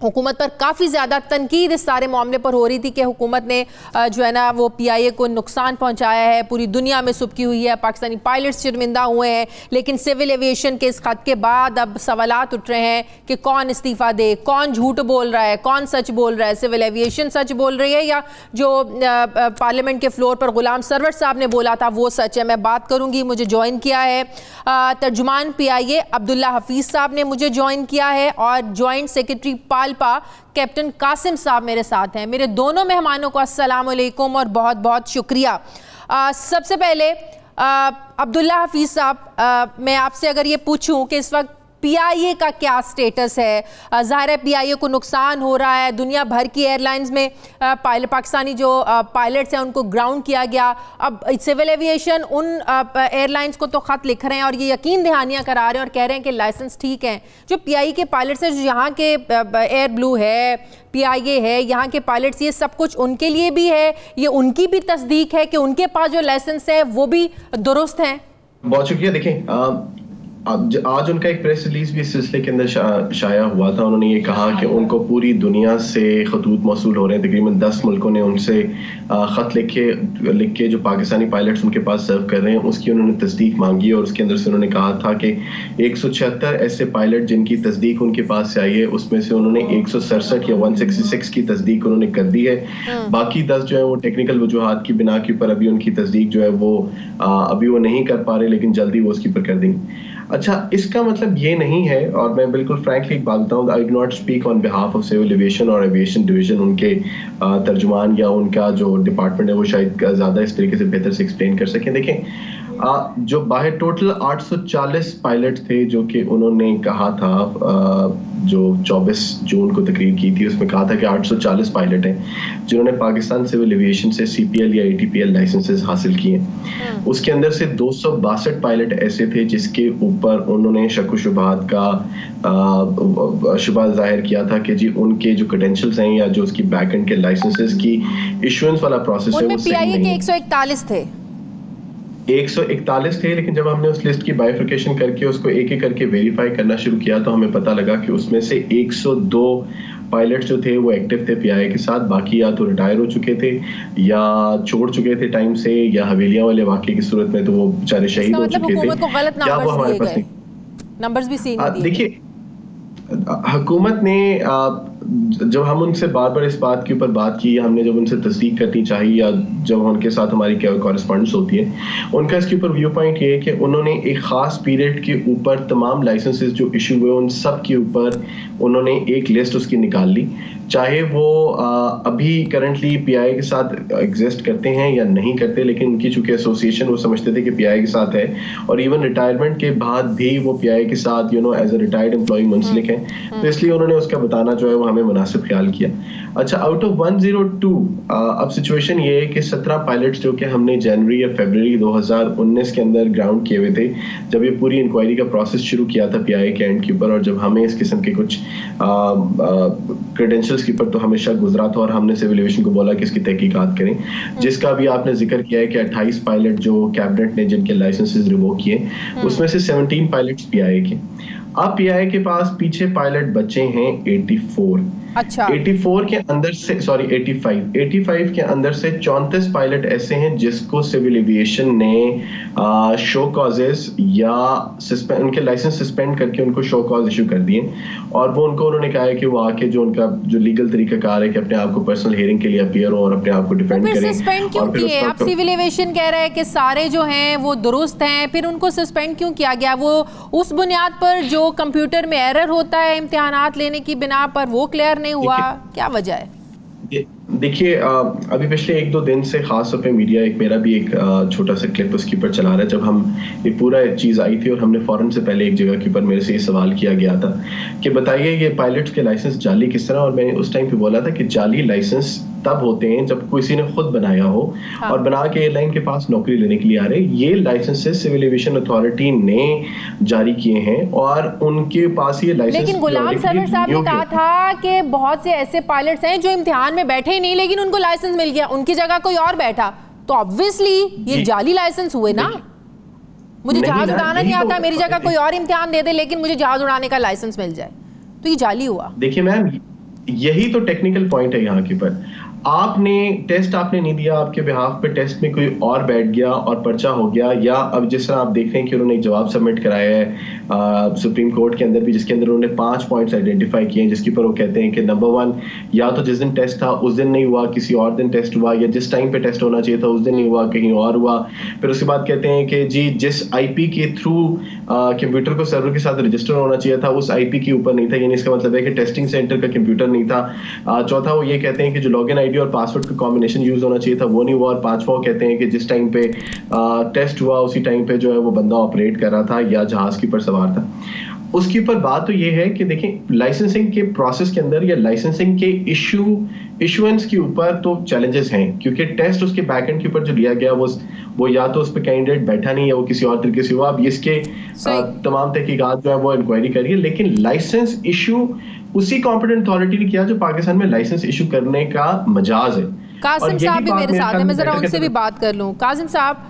हुकूमत पर काफ़ी ज़्यादा तनकीद इस सारे मामले पर हो रही थी कि हुकूमत ने जो है ना वो PIA को नुकसान पहुंचाया है, पूरी दुनिया में सुबकी हुई है, पाकिस्तानी पायलट्स शर्मिंदा हुए हैं। लेकिन सिविल एविएशन के इस खत के बाद अब सवालात उठ रहे हैं कि कौन इस्तीफ़ा दे, कौन झूठ बोल रहा है, कौन सच बोल रहा है। सिविल एविएशन सच बोल रही है या जो पार्लियामेंट के फ्लोर पर गुलाम सरवर साहब ने बोला था वो सच है। मैं बात करूँगी। मुझे ज्वाइन किया है तर्जुमान PIA अब्दुल्ला हफीज़ साहब ने मुझे ज्वाइन किया है और जॉइंट सेक्रेटरी कैप्टन कासिम साहब मेरे साथ हैं। मेरे दोनों मेहमानों को अस्सलाम वालेकुम और बहुत बहुत शुक्रिया। सबसे पहले अब्दुल्ला हफीज़ साहब, मैं आपसे अगर ये पूछूं कि इस वक्त PIA का क्या स्टेटस है। ज़ाहिर है PIA को नुकसान हो रहा है, दुनिया भर की एयरलाइंस में पाकिस्तानी जो पायलट्स हैं उनको ग्राउंड किया गया। अब सिविल एविएशन उन एयरलाइंस को तो ख़त लिख रहे हैं और ये यकीन दहानियाँ करा रहे हैं और कह रहे हैं कि लाइसेंस ठीक हैं। जो PIA के पायलट्स हैं, जो यहाँ के एयर ब्लू है, PIA है, यहाँ के पायलट्स, ये सब कुछ उनके लिए भी है, ये उनकी भी तस्दीक है कि उनके पास जो लाइसेंस है वो भी दुरुस्त हैं। बहुत शुक्रिया। देखें, आज उनका एक प्रेस रिलीज भी इस सिलसिले के अंदर शाया हुआ था। उन्होंने ये कहा कि उनको पूरी दुनिया से खतूत मौसूल हो रहे हैं। तकरीबन 10 मुल्कों ने उनसे ख़त लिख के जो पाकिस्तानी पायलट्स उनके पास सर्व कर रहे हैं उसकी उन्होंने तस्दीक मांगी और उसके अंदर से उन्होंने कहा था कि 176 ऐसे पायलट जिनकी तस्दीक उनके पास से आई है उसमें से उन्होंने 167 या 166 की तस्दीक उन्होंने कर दी है। बाकी 10 जो है वो टेक्निकल वजूहात की बिना के ऊपर अभी उनकी तस्दीक जो है वो अभी वो नहीं कर पा रहे, लेकिन जल्दी वो उसकी पर कर देंगे। अच्छा, इसका मतलब ये नहीं है, और मैं बिल्कुल फ्रैंकली एक बात बताऊँ, I do not speak on behalf of civil aviation और एविएशन डिवीजन। उनके तर्जुमान या उनका जो डिपार्टमेंट है वो शायद ज़्यादा इस तरीके से बेहतर से एक्सप्लेन कर सकें। देखें, जो बाहर टोटल 840 पायलट थे जो कि उन्होंने कहा था, जो 24 जून को तकरीर की थी उसमें कहा था कि 840 पायलट हैं जिन्होंने पाकिस्तान सिविल एविएशन से CPL या ATPL लाइसेंसेस हासिल किए। उसके अंदर से 262 पायलट ऐसे थे जिसके ऊपर उन्होंने शक व शुबहात का शुबा जाहिर किया था कि जी उनके जो क्रेडेंशियल्स हैं या जो उसकी बैक एंड के लाइसेंसेस की इशुएंस वाला प्रोसेस है वो सही नहीं है। 141 थे 141 थे, लेकिन जब हमने उस लिस्ट की बाइफिकेशन करके उसको एक एक करके वेरीफाई करना शुरू किया तो हमें पता लगा कि उसमें से 102 पायलट्स जो थे वो एक्टिव थे PIA के साथ, बाकी या तो रिटायर हो चुके थे या छोड़ चुके थे टाइम से, या हवेलियां वाले वाकये की सूरत में तो वो बेचारे शहीद हो चुके थे, या वो हमारे पास नंबर्स भी सही नहीं दिए। देखिए हुकूमत ने जब हम उनसे बार बार इस बात के ऊपर बात की, हमने जब उनसे तस्दीक करनी चाहिए या जब उनके साथ हमारी कॉरेस्पॉन्डेंस होती है, उनका इसके ऊपर व्यू पॉइंट ये है कि उन्होंने एक ख़ास पीरियड के ऊपर तमाम लाइसेंसेस जो इशू हुए उन सब के ऊपर उन्होंने एक लिस्ट उसकी निकाल ली, चाहे वो अभी करंटली PIA के साथ एग्जिस्ट करते हैं या नहीं करते, लेकिन उनकी चूंकि एसोसिएशन वो समझते थे कि PIA के साथ है और इवन रिटायरमेंट के बाद भी वो PIA के साथ एज ए रिटायर्ड एम्प्लॉय मुंसलिक हैं, तो इसलिए उन्होंने उसका बताना जो है वो हमें मुनासिब ख्याल किया। अच्छा, आउट ऑफ 102 अब सिचुएशन ये है कि 17 पायलट्स जो कि हमने जनवरी या फरवरी 2019 के अंदर ग्राउंड किए हुए थे, जब ये पूरी इंक्वायरी का प्रोसेस शुरू किया था PIA के एंड के ऊपर, और जब हमें इस किस्म के कुछ क्रेडेंशियल्स के ऊपर तो हमेशा गुजरा था और हमने सिविल एविएशन को बोला कि इसकी तहकीकात करें, जिसका भी आपने जिक्र किया है कि 28 पायलट जो कैबिनेट ने जिनके लाइसेंसेस रिवोक किए, उसमें से 17 पायलट्स PIA के। अब PIA के पास पीछे पायलट बचे हैं 84। अच्छा, 84 के अंदर से 85 के अंदर से 34 पायलट ऐसे हैं जिसको सिविल एविएशन ने शो कॉजेस या उनके लाइसेंस सस्पेंड करके उनको शो कॉज इशू कर दिए, और वो उन्होंने कहा है कि वो आके जो उनका जो लीगल तरीकाकार है कि अपने आप को पर्सनल हियरिंग के लिए अपीयर हो और अपने आप को डिफेंड करें। सस्पेंड क्यों किए? अब सिविल एविएशन कह रहा है कि सारे जो हैं वो दुरुस्त हैं, फिर उनको सस्पेंड क्यों किया गया? वो उस बुनियाद पर जो कंप्यूटर में एरर होता है इम्तिहानात लेने की बिना पर, वो क्लियर नहीं हुआ, क्या वजह है? देखिए अभी पिछले 1-2 दिन से खास तौर पे मीडिया मेरा भी एक छोटा सा क्लिप उसके ऊपर चला रहा है। जब हम ये पूरा चीज़ आई थी और हमने फौरन से पहले एक जगह के ऊपर मेरे से ये सवाल किया गया था कि बताइए ये पायलट्स के लाइसेंस जाली किस तरह, और मैंने उस टाइम पे बोला था कि जाली लाइसेंस तब होते हैं जब किसी ने खुद बनाया हो और बना के एयरलाइन के पास नौकरी लेने के लिए आ रहे। ये लाइसेंसेस सिविल एविएशन अथॉरिटी ने जारी किए हैं और उनके पास ये लाइसेंस। लेकिन गुलाम सरवर साहब ने कहा था कि बहुत से ऐसे पायलट्स हैं जो इम्तिहान में बैठे नहीं लेकिन उनको लाइसेंस मिल गया, उनकी जगह कोई और बैठा, तो ऑब्वियसली ये जाली लाइसेंस हुए ना। मुझे जहाज उड़ाना नहीं आता, मेरी जगह कोई और इम्तिहान दे दे लेकिन मुझे जहाज उड़ाने का लाइसेंस मिल जाए, तो ये जाली हुआ। देखिए मैम, यही तो टेक्निकल पॉइंट है यहाँ के पर। आपने टेस्ट आपने नहीं दिया, आपके बिहाफ पे टेस्ट में कोई और बैठ गया और पर्चा हो गया, या अब जिस तरह आप देख रहे हैं कि उन्होंने एक जवाब सबमिट कराया है सुप्रीम कोर्ट के अंदर भी, जिसके अंदर उन्होंने 5 पॉइंट्स आइडेंटिफाई किए हैं, जिसके ऊपर वो कहते हैं कि नंबर 1 या तो जिस दिन टेस्ट था उस दिन नहीं हुआ, किसी और दिन टेस्ट हुआ, या जिस टाइम पे टेस्ट होना चाहिए था उस दिन नहीं हुआ, कहीं और हुआ। फिर उसके बाद कहते हैं कि जी जिस IP के थ्रू कंप्यूटर को सर्वर के साथ रजिस्टर होना चाहिए था उस IP के ऊपर नहीं था, यानी इसका मतलब है कि टेस्टिंग सेंटर का कंप्यूटर नहीं था। चौथा वो ये कहते हैं कि जो लॉगिन ID और पासवर्ड का कॉम्बिनेशन यूज होना चाहिए था वो नहीं हुआ, और पांचवा कहते हैं कि जिस टाइम पे टेस्ट हुआ उसी टाइम पे जो है वो बंदा ऑपरेट कर रहा था या जहाज के ऊपर सवार था। उसके ऊपर बात तो ये है कि देखें लाइसेंसिंग के प्रोसेस के अंदर या लाइसेंसिंग के इशुएंस के ऊपर तो चैलेंजेस हैं, क्योंकि टेस्ट उसके बैकएंड के ऊपर जो लिया गया वो या तो उस पर कैंडिडेट बैठा नहीं या वो किसी और तरीके से हुआ। अब इसके तमाम तहकीकात जो है वो इंक्वायरी करिए, लेकिन लाइसेंस इशू उसी कॉम्पिटेंट अथॉरिटी ने किया जो पाकिस्तान में लाइसेंस इशू करने का मजाज है। कासिम साहब भी मेरे साथ हैं, मैं जरा उनसे भी बात कर लूं। कासिम साहब,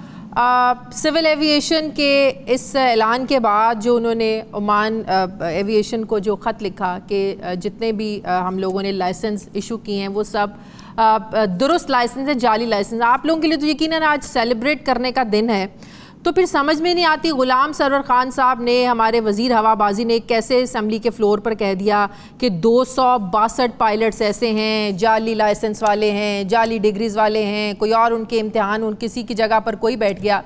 सिविल एविएशन के इस ऐलान के बाद जो उन्होंने ओमान एविएशन को जो ख़त लिखा कि जितने भी हम लोगों ने लाइसेंस इशू किए हैं वो सब दुरुस्त लाइसेंस है, जाली लाइसेंस, आप लोगों के लिए तो यकीनन आज सेलिब्रेट करने का दिन है, तो फिर समझ में नहीं आती गुलाम सरवर खान साहब ने, हमारे वज़ीर हवाबाजी ने कैसे असम्बली के फ्लोर पर कह दिया कि 262 पायलट्स ऐसे हैं जाली लाइसेंस वाले हैं, जाली डिग्रीज वाले हैं, कोई और उनके इम्तिहान उन किसी की जगह पर कोई बैठ गया।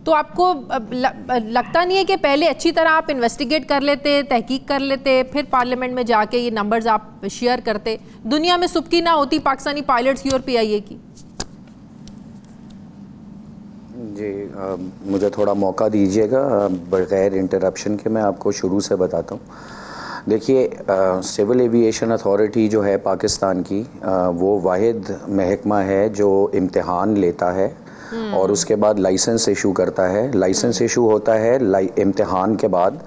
तो आपको लगता नहीं है कि पहले अच्छी तरह आप इन्वेस्टिगेट कर लेते, तहकीक कर लेते, फिर पार्लियामेंट में जाके ये नंबर्स आप शेयर करते, दुनिया में सुबकी ना होती पाकिस्तानी पायलट्स की और PIA की? जी, मुझे थोड़ा मौका दीजिएगा बगैर इंटरप्शन के मैं आपको शुरू से बताता हूँ। देखिए, सिविल एविएशन अथॉरिटी जो है पाकिस्तान की, वो वाहिद महकमा है जो इम्तिहान लेता है और उसके बाद लाइसेंस इशू करता है। लाइसेंस इशू होता है इम्तिहान के बाद।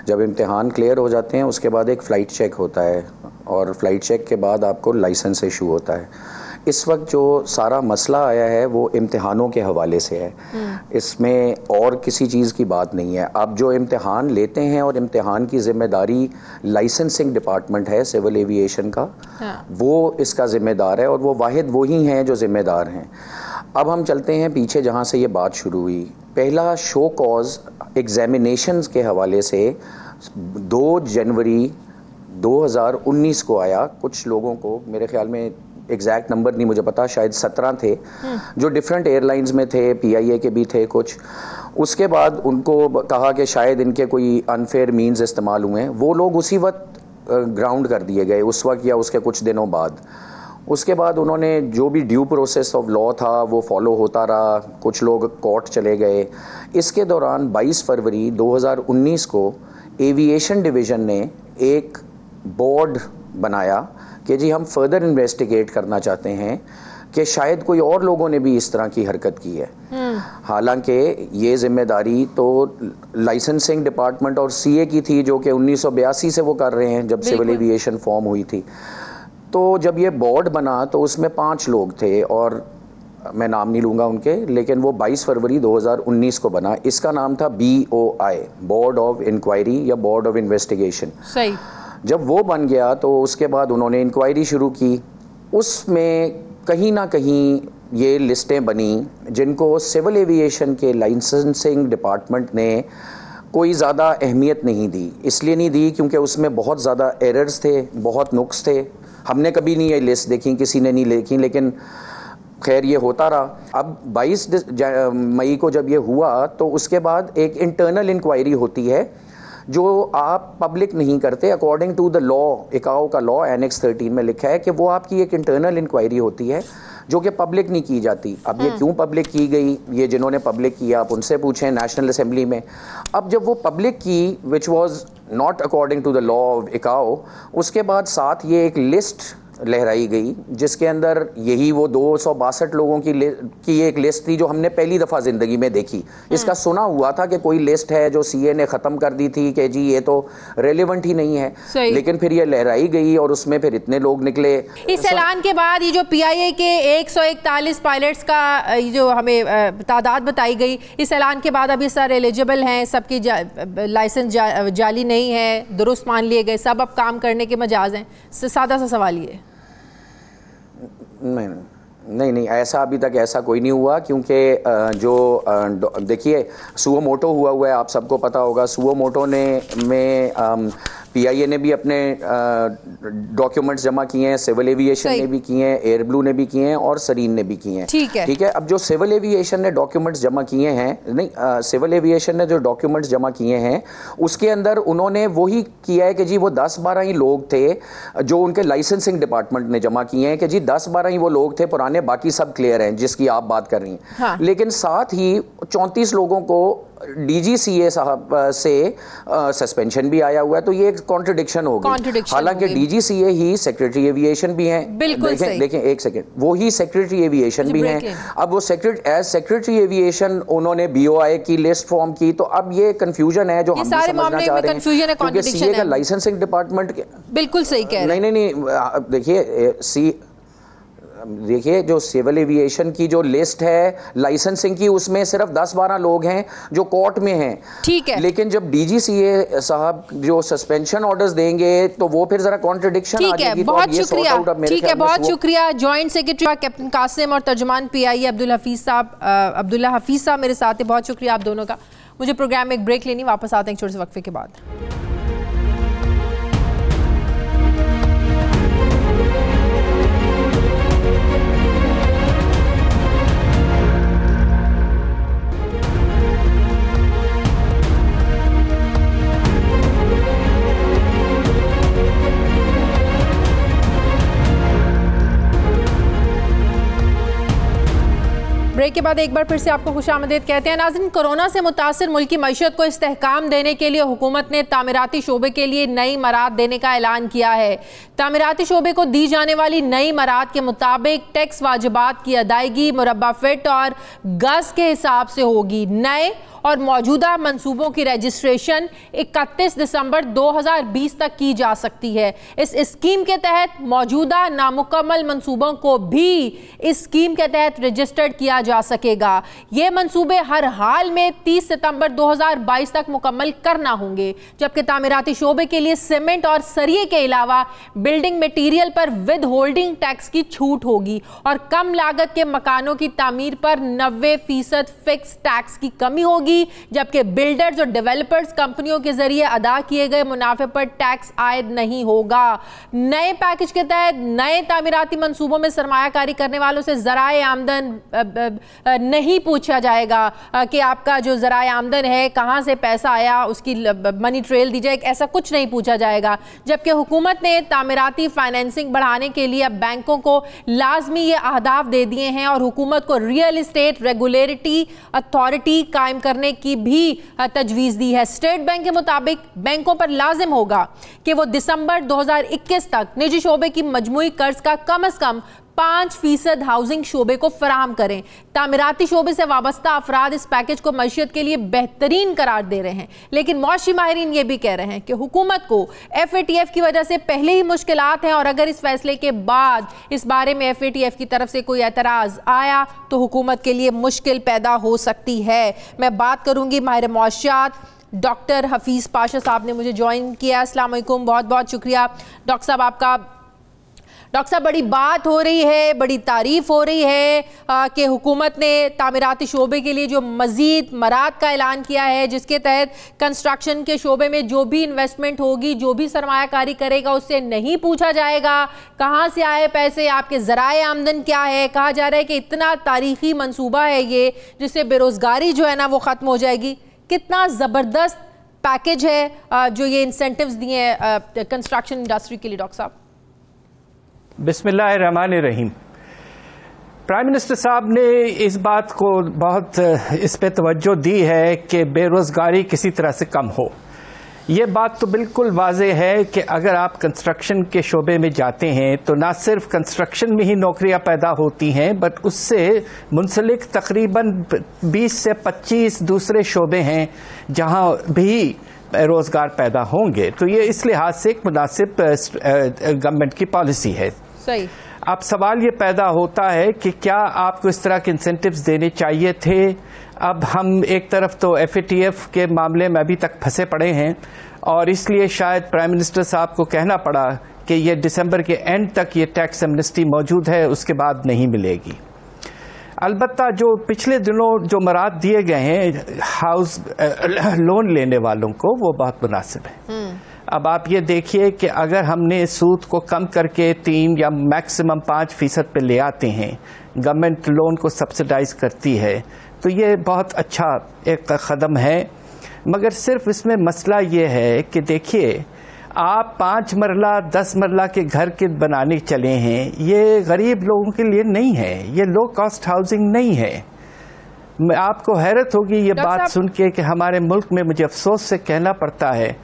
जब इम्तिहान क्लियर हो जाते हैं उसके बाद एक फ़्लाइट चेक होता है और फ़्लाइट चेक के बाद आपको लाइसेंस इशू होता है। इस वक्त जो सारा मसला आया है वो इम्तिहानों के हवाले से है, इसमें और किसी चीज़ की बात नहीं है। अब जो इम्तिहान लेते हैं और इम्तिहान की ज़िम्मेदारी लाइसेंसिंग डिपार्टमेंट है सिविल एविएशन का, वो इसका ज़िम्मेदार है और वो वाहिद वही हैं जो ज़िम्मेदार हैं। अब हम चलते हैं पीछे जहाँ से ये बात शुरू हुई। पहला शो कॉज एग्जामिनेशंस के हवाले से 2 जनवरी 2019 को आया। कुछ लोगों को, मेरे ख्याल में एग्जैक्ट नंबर नहीं मुझे पता, शायद 17 थे जो डिफरेंट एयरलाइंस में थे, PIA के भी थे कुछ। उसके बाद उनको कहा कि शायद इनके कोई अनफेयर मीन्स इस्तेमाल हुए हैं। वो लोग उसी वक्त ग्राउंड कर दिए गए, उस वक्त या उसके कुछ दिनों बाद। उसके बाद उन्होंने जो भी ड्यू प्रोसेस ऑफ लॉ था वो फॉलो होता रहा, कुछ लोग कोर्ट चले गए। इसके दौरान 22 फरवरी 2019 को एविएशन डिवीज़न ने एक बोर्ड बनाया कि जी हम फर्दर इन्वेस्टिगेट करना चाहते हैं कि शायद कोई और लोगों ने भी इस तरह की हरकत की है। हालांकि ये जिम्मेदारी तो लाइसेंसिंग डिपार्टमेंट और CA की थी जो कि 1982 से वो कर रहे हैं जब सिविल एविएशन फॉर्म हुई थी। तो जब ये बोर्ड बना तो उसमें 5 लोग थे और मैं नाम नहीं लूँगा उनके, लेकिन वो 22 फरवरी 2019 को बना। इसका नाम था BOI, बोर्ड ऑफ इंक्वायरी या बोर्ड ऑफ इन्वेस्टिगेशन। सही। जब वो बन गया तो उसके बाद उन्होंने इंक्वायरी शुरू की। उसमें कहीं ना कहीं ये लिस्टें बनी जिनको सिविल एविएशन के लाइसेंसिंग डिपार्टमेंट ने कोई ज़्यादा अहमियत नहीं दी। इसलिए नहीं दी क्योंकि उसमें बहुत ज़्यादा एरर्स थे, बहुत नुक्स थे। हमने कभी नहीं ये लिस्ट देखी, किसी ने नहीं देखी, लेकिन खैर ये होता रहा। अब 22 मई को जब ये हुआ तो उसके बाद एक इंटरनल इंक्वायरी होती है जो आप पब्लिक नहीं करते। अकॉर्डिंग टू द लॉ, इकाओ का लॉ एनेक्स 13 में लिखा है कि वो आपकी एक इंटरनल इंक्वायरी होती है जो कि पब्लिक नहीं की जाती। अब ये क्यों पब्लिक की गई, ये जिन्होंने पब्लिक किया आप उनसे पूछें नेशनल असेंबली में। अब जब वो पब्लिक की, which was not according to the law of ICAO, उसके बाद साथ ये एक लिस्ट लहराई गई जिसके अंदर यही वो 262 लोगों की एक लिस्ट थी जो हमने पहली दफ़ा ज़िंदगी में देखी। इसका सुना हुआ था कि कोई लिस्ट है जो CA ने ख़त्म कर दी थी कि जी ये तो रेलेवेंट ही नहीं है, लेकिन फिर ये लहराई गई और उसमें फिर इतने लोग निकले। इस ऐलान के बाद ये जो PIA के 141 पायलट्स का जो हमें तादाद बताई गई, इस ऐलान के बाद अब ये सारे एलिजिबल हैं, सबकी लाइसेंस जाली नहीं है, दुरुस्त मान लिए गए, सब अब काम करने के मजाज हैं। सादा सा सवाल ये। नहीं, ऐसा अभी तक ऐसा कोई नहीं हुआ क्योंकि जो देखिए सुओमोटो हुआ है, आप सबको पता होगा। सुओमोटो में PIA ने भी अपने डॉक्यूमेंट्स जमा किए हैं, सिविल एविएशन ने भी किए हैं, एयर ब्लू ने भी किए हैं और सरीन ने भी किए हैं। ठीक है। अब जो सिविल एविएशन ने डॉक्यूमेंट्स जमा किए हैं, सिविल एविएशन ने जो डॉक्यूमेंट्स जमा किए हैं उसके अंदर उन्होंने वही किया है कि जी वो 10-12 ही लोग थे जो उनके लाइसेंसिंग डिपार्टमेंट ने जमा किए हैं कि जी 10-12 ही वो लोग थे पुराने, बाकी सब क्लियर हैं जिसकी आप बात कर रही हैं। हाँ। लेकिन साथ ही 34 लोगों को DGCA साहब से सस्पेंशन भी आया हुआ है, तो ये एक कॉन्ट्रडिक्शन होगी। हालांकि DGCA ही सेक्रेटरी एविएशन भी हैं। देखें एक सेकेंड, वो ही सेक्रेटरी एविएशन भी हैं। अब वो सेक्रेटरी एविएशन उन्होंने BOI की लिस्ट फॉर्म की, तो अब ये कंफ्यूजन है जो हम समझना चाह रहे हैं क्योंकि CA का लाइसेंसिंग डिपार्टमेंट बिल्कुल सही कह रहे हैं। नहीं, देखिए जो सिविल एविएशन की जो लिस्ट है लाइसेंसिंग की, उसमें सिर्फ 10-12 लोग हैं जो कोर्ट में हैं। ठीक है। लेकिन जब DGCA साहब जो सस्पेंशन ऑर्डर्स देंगे तो वो फिर जरा कॉन्ट्रडिक्शन आ जाएगी। बहुत शुक्रिया। ठीक है, बहुत शुक्रिया। जॉइंट सेक्रेटरी कैप्टन कासिम और तर्जुमान PIA अब्दुल्ला हफीज साहब मेरे साथ है। बहुत शुक्रिया आप दोनों का। मुझे प्रोग्राम में एक ब्रेक लेनी, वापस आते हैं एक छोटे से वक्फे के बाद। ब्रेक के बाद एक बार फिर से आपको खुशामदीद कहते हैं। नाज़रीन, कोरोना से मुतासिर मुल्क की मईशत को इस्तेहकाम देने के लिए हुकूमत ने तामीराती शोबे के लिए नई मराद देने का ऐलान किया है। तामीराती शोबे को दी जाने वाली नई मराद के मुताबिक टैक्स वाजिबात की अदायगी मुरब्बा फिट और गज के हिसाब से होगी। नए और मौजूदा मंसूबों की रजिस्ट्रेशन 31 दिसंबर 2020 तक की जा सकती है। इस स्कीम के तहत मौजूदा नामुकम्मल मंसूबों को भी इस स्कीम के तहत रजिस्टर्ड किया जा सकेगा। ये मंसूबे हर हाल में 30 सितंबर 2022 तक मुकम्मल करना होंगे, जबकि तामीराती शोबे के लिए सीमेंट और सरिये के अलावा बिल्डिंग मटीरियल पर विद होल्डिंग टैक्स की छूट होगी और कम लागत के मकानों की तामीर पर 90% फिक्स टैक्स की कमी होगी, जबकि बिल्डर्स और डेवलपर्स कंपनियों के जरिए अदा किए गए मुनाफे पर टैक्स आयद नहीं होगा। नए पैकेज के तहत नए तामीराती मंसूबों में सरमायाकारी करने वालों से ज़राए आमदन नहीं पूछा जाएगा कि आपका जो ज़राए आमदन है कहां से पैसा आया, उसकी मनी ट्रेल दी जाए, ऐसा कुछ नहीं पूछा जाएगा। जबकि हुकूमत ने तामीराती फाइनेंसिंग बढ़ाने के लिए अब बैंकों को लाजमी ये अहदाफ दे दिए हैं और हुकूमत को रियल इस्टेट रेगुलेटरी अथॉरिटी कायम करने की भी तजवीज़ दी है। स्टेट बैंक के मुताबिक बैंकों पर लाजिम होगा कि वो दिसंबर 2021 तक निजी शोबे की मजमूई कर्ज का कम से कम 5% हाउसिंग शोबे को फराहम करें। तामीराती शोबे से वाबस्ता अफराद इस पैकेज को मईशत के लिए बेहतरीन करार दे रहे हैं, लेकिन मौशी माहिरीन ये भी कह रहे हैं कि हुकूमत को FATF की वजह से पहले ही मुश्किलात हैं और अगर इस फैसले के बाद इस बारे में FATF की तरफ से कोई एतराज़ आया तो हुकूमत के लिए मुश्किल पैदा हो सकती है। मैं बात करूंगी माहिर मौशियात डॉक्टर हफीज़ पाशा साहब ने मुझे ज्वाइन किया। अस्सलाम वालेकुम, बहुत बहुत शुक्रिया डॉक्टर साहब आपका। डॉक्टर साहब, बड़ी बात हो रही है, बड़ी तारीफ हो रही है कि हुकूमत ने तामीराती शोबे के लिए जो मज़ीद मराद का ऐलान किया है, जिसके तहत कंस्ट्रक्शन के शोबे में जो भी इन्वेस्टमेंट होगी, जो भी सरमायाकारी करेगा, उससे नहीं पूछा जाएगा कहाँ से आए पैसे, आपके ज़राए आमदन क्या है। कहा जा रहा है कि इतना तारीखी मंसूबा है ये, जिससे बेरोज़गारी जो है ना वो ख़त्म हो जाएगी। कितना ज़बरदस्त पैकेज है जो ये इंसेंटिव्स दिए हैं कंस्ट्रक्शन इंडस्ट्री के लिए। डॉक्टर साहब, बिस्मिल्लाहिर्रहमानिर्रहीम। प्राइम मिनिस्टर साहब ने इस बात को बहुत इस पे तवज्जो दी है कि बेरोज़गारी किसी तरह से कम हो। ये बात तो बिल्कुल वाज़ेह है कि अगर आप कंस्ट्रक्शन के शोबे में जाते हैं तो ना सिर्फ कंस्ट्रक्शन में ही नौकरियां पैदा होती हैं, बट उससे मुंसलिक तकरीबन 20 से 25 दूसरे शोबे हैं जहां भी रोज़गार पैदा होंगे। तो ये इस लिहाज से एक मुनासिब गवर्नमेंट की पॉलिसी है। सही। अब सवाल ये पैदा होता है कि क्या आपको इस तरह के इंसेंटिव्स देने चाहिए थे। अब हम एक तरफ तो FATF के मामले में अभी तक फंसे पड़े हैं और इसलिए शायद प्राइम मिनिस्टर साहब को कहना पड़ा कि ये दिसंबर के एंड तक ये टैक्स एमनेस्टी मौजूद है, उसके बाद नहीं मिलेगी। अलबत्ता जो पिछले दिनों जो मराद दिए गए हैं हाउस लोन लेने वालों को, वो बहुत मुनासिब है। अब आप ये देखिए कि अगर हमने सूद को कम करके 3 या मैक्सिमम 5% पे ले आते हैं, गवर्नमेंट लोन को सब्सिडाइज करती है, तो ये बहुत अच्छा एक कदम है। मगर सिर्फ इसमें मसला ये है कि देखिए, आप 5 मरला 10 मरला के घर के बनाने चले हैं, ये गरीब लोगों के लिए नहीं है, ये लो कॉस्ट हाउसिंग नहीं है। आपको हैरत होगी ये बात सुन के कि हमारे मुल्क में, मुझे अफसोस से कहना पड़ता है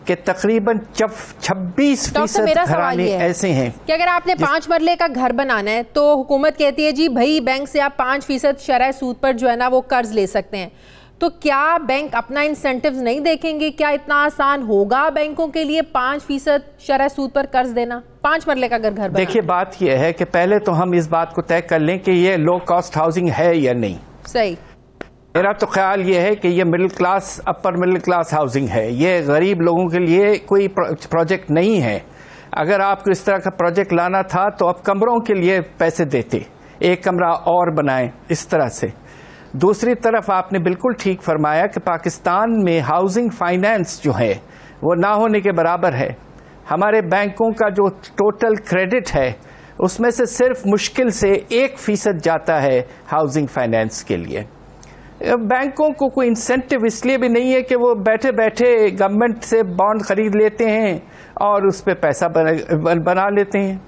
कि तकरीबन 26% घराने ऐसे हैं कि अगर आपने 5 मरले का घर बनाना है तो हुकूमत कहती है जी भाई बैंक से आप 5% शरह सूद पर जो है ना वो कर्ज ले सकते हैं। तो क्या बैंक अपना इंसेंटिव्स नहीं देखेंगे? क्या इतना आसान होगा बैंकों के लिए 5% शरह सूद पर कर्ज देना 5 मरले का घर बनाना? देखिए, बात यह है कि पहले तो हम इस बात को तय कर लें कि ये लो कॉस्ट हाउसिंग है या नहीं। सही। मेरा तो ख्याल ये है कि ये middle class, upper middle class housing है, ये गरीब लोगों के लिए कोई प्रोजेक्ट नहीं है। अगर आपको इस तरह का प्रोजेक्ट लाना था तो आप कमरों के लिए पैसे देते, एक कमरा और बनाएं इस तरह से। दूसरी तरफ आपने बिल्कुल ठीक फरमाया कि पाकिस्तान में हाउसिंग फाइनेंस जो है वो ना होने के बराबर है। हमारे बैंकों का जो टोटल क्रेडिट है उसमें से सिर्फ मुश्किल से 1% जाता है हाउसिंग फाइनेंस के लिए। बैंकों को कोई इंसेंटिव इसलिए भी नहीं है कि वो बैठे बैठे गवर्नमेंट से बॉन्ड खरीद लेते हैं और उस पर पैसा बना लेते हैं।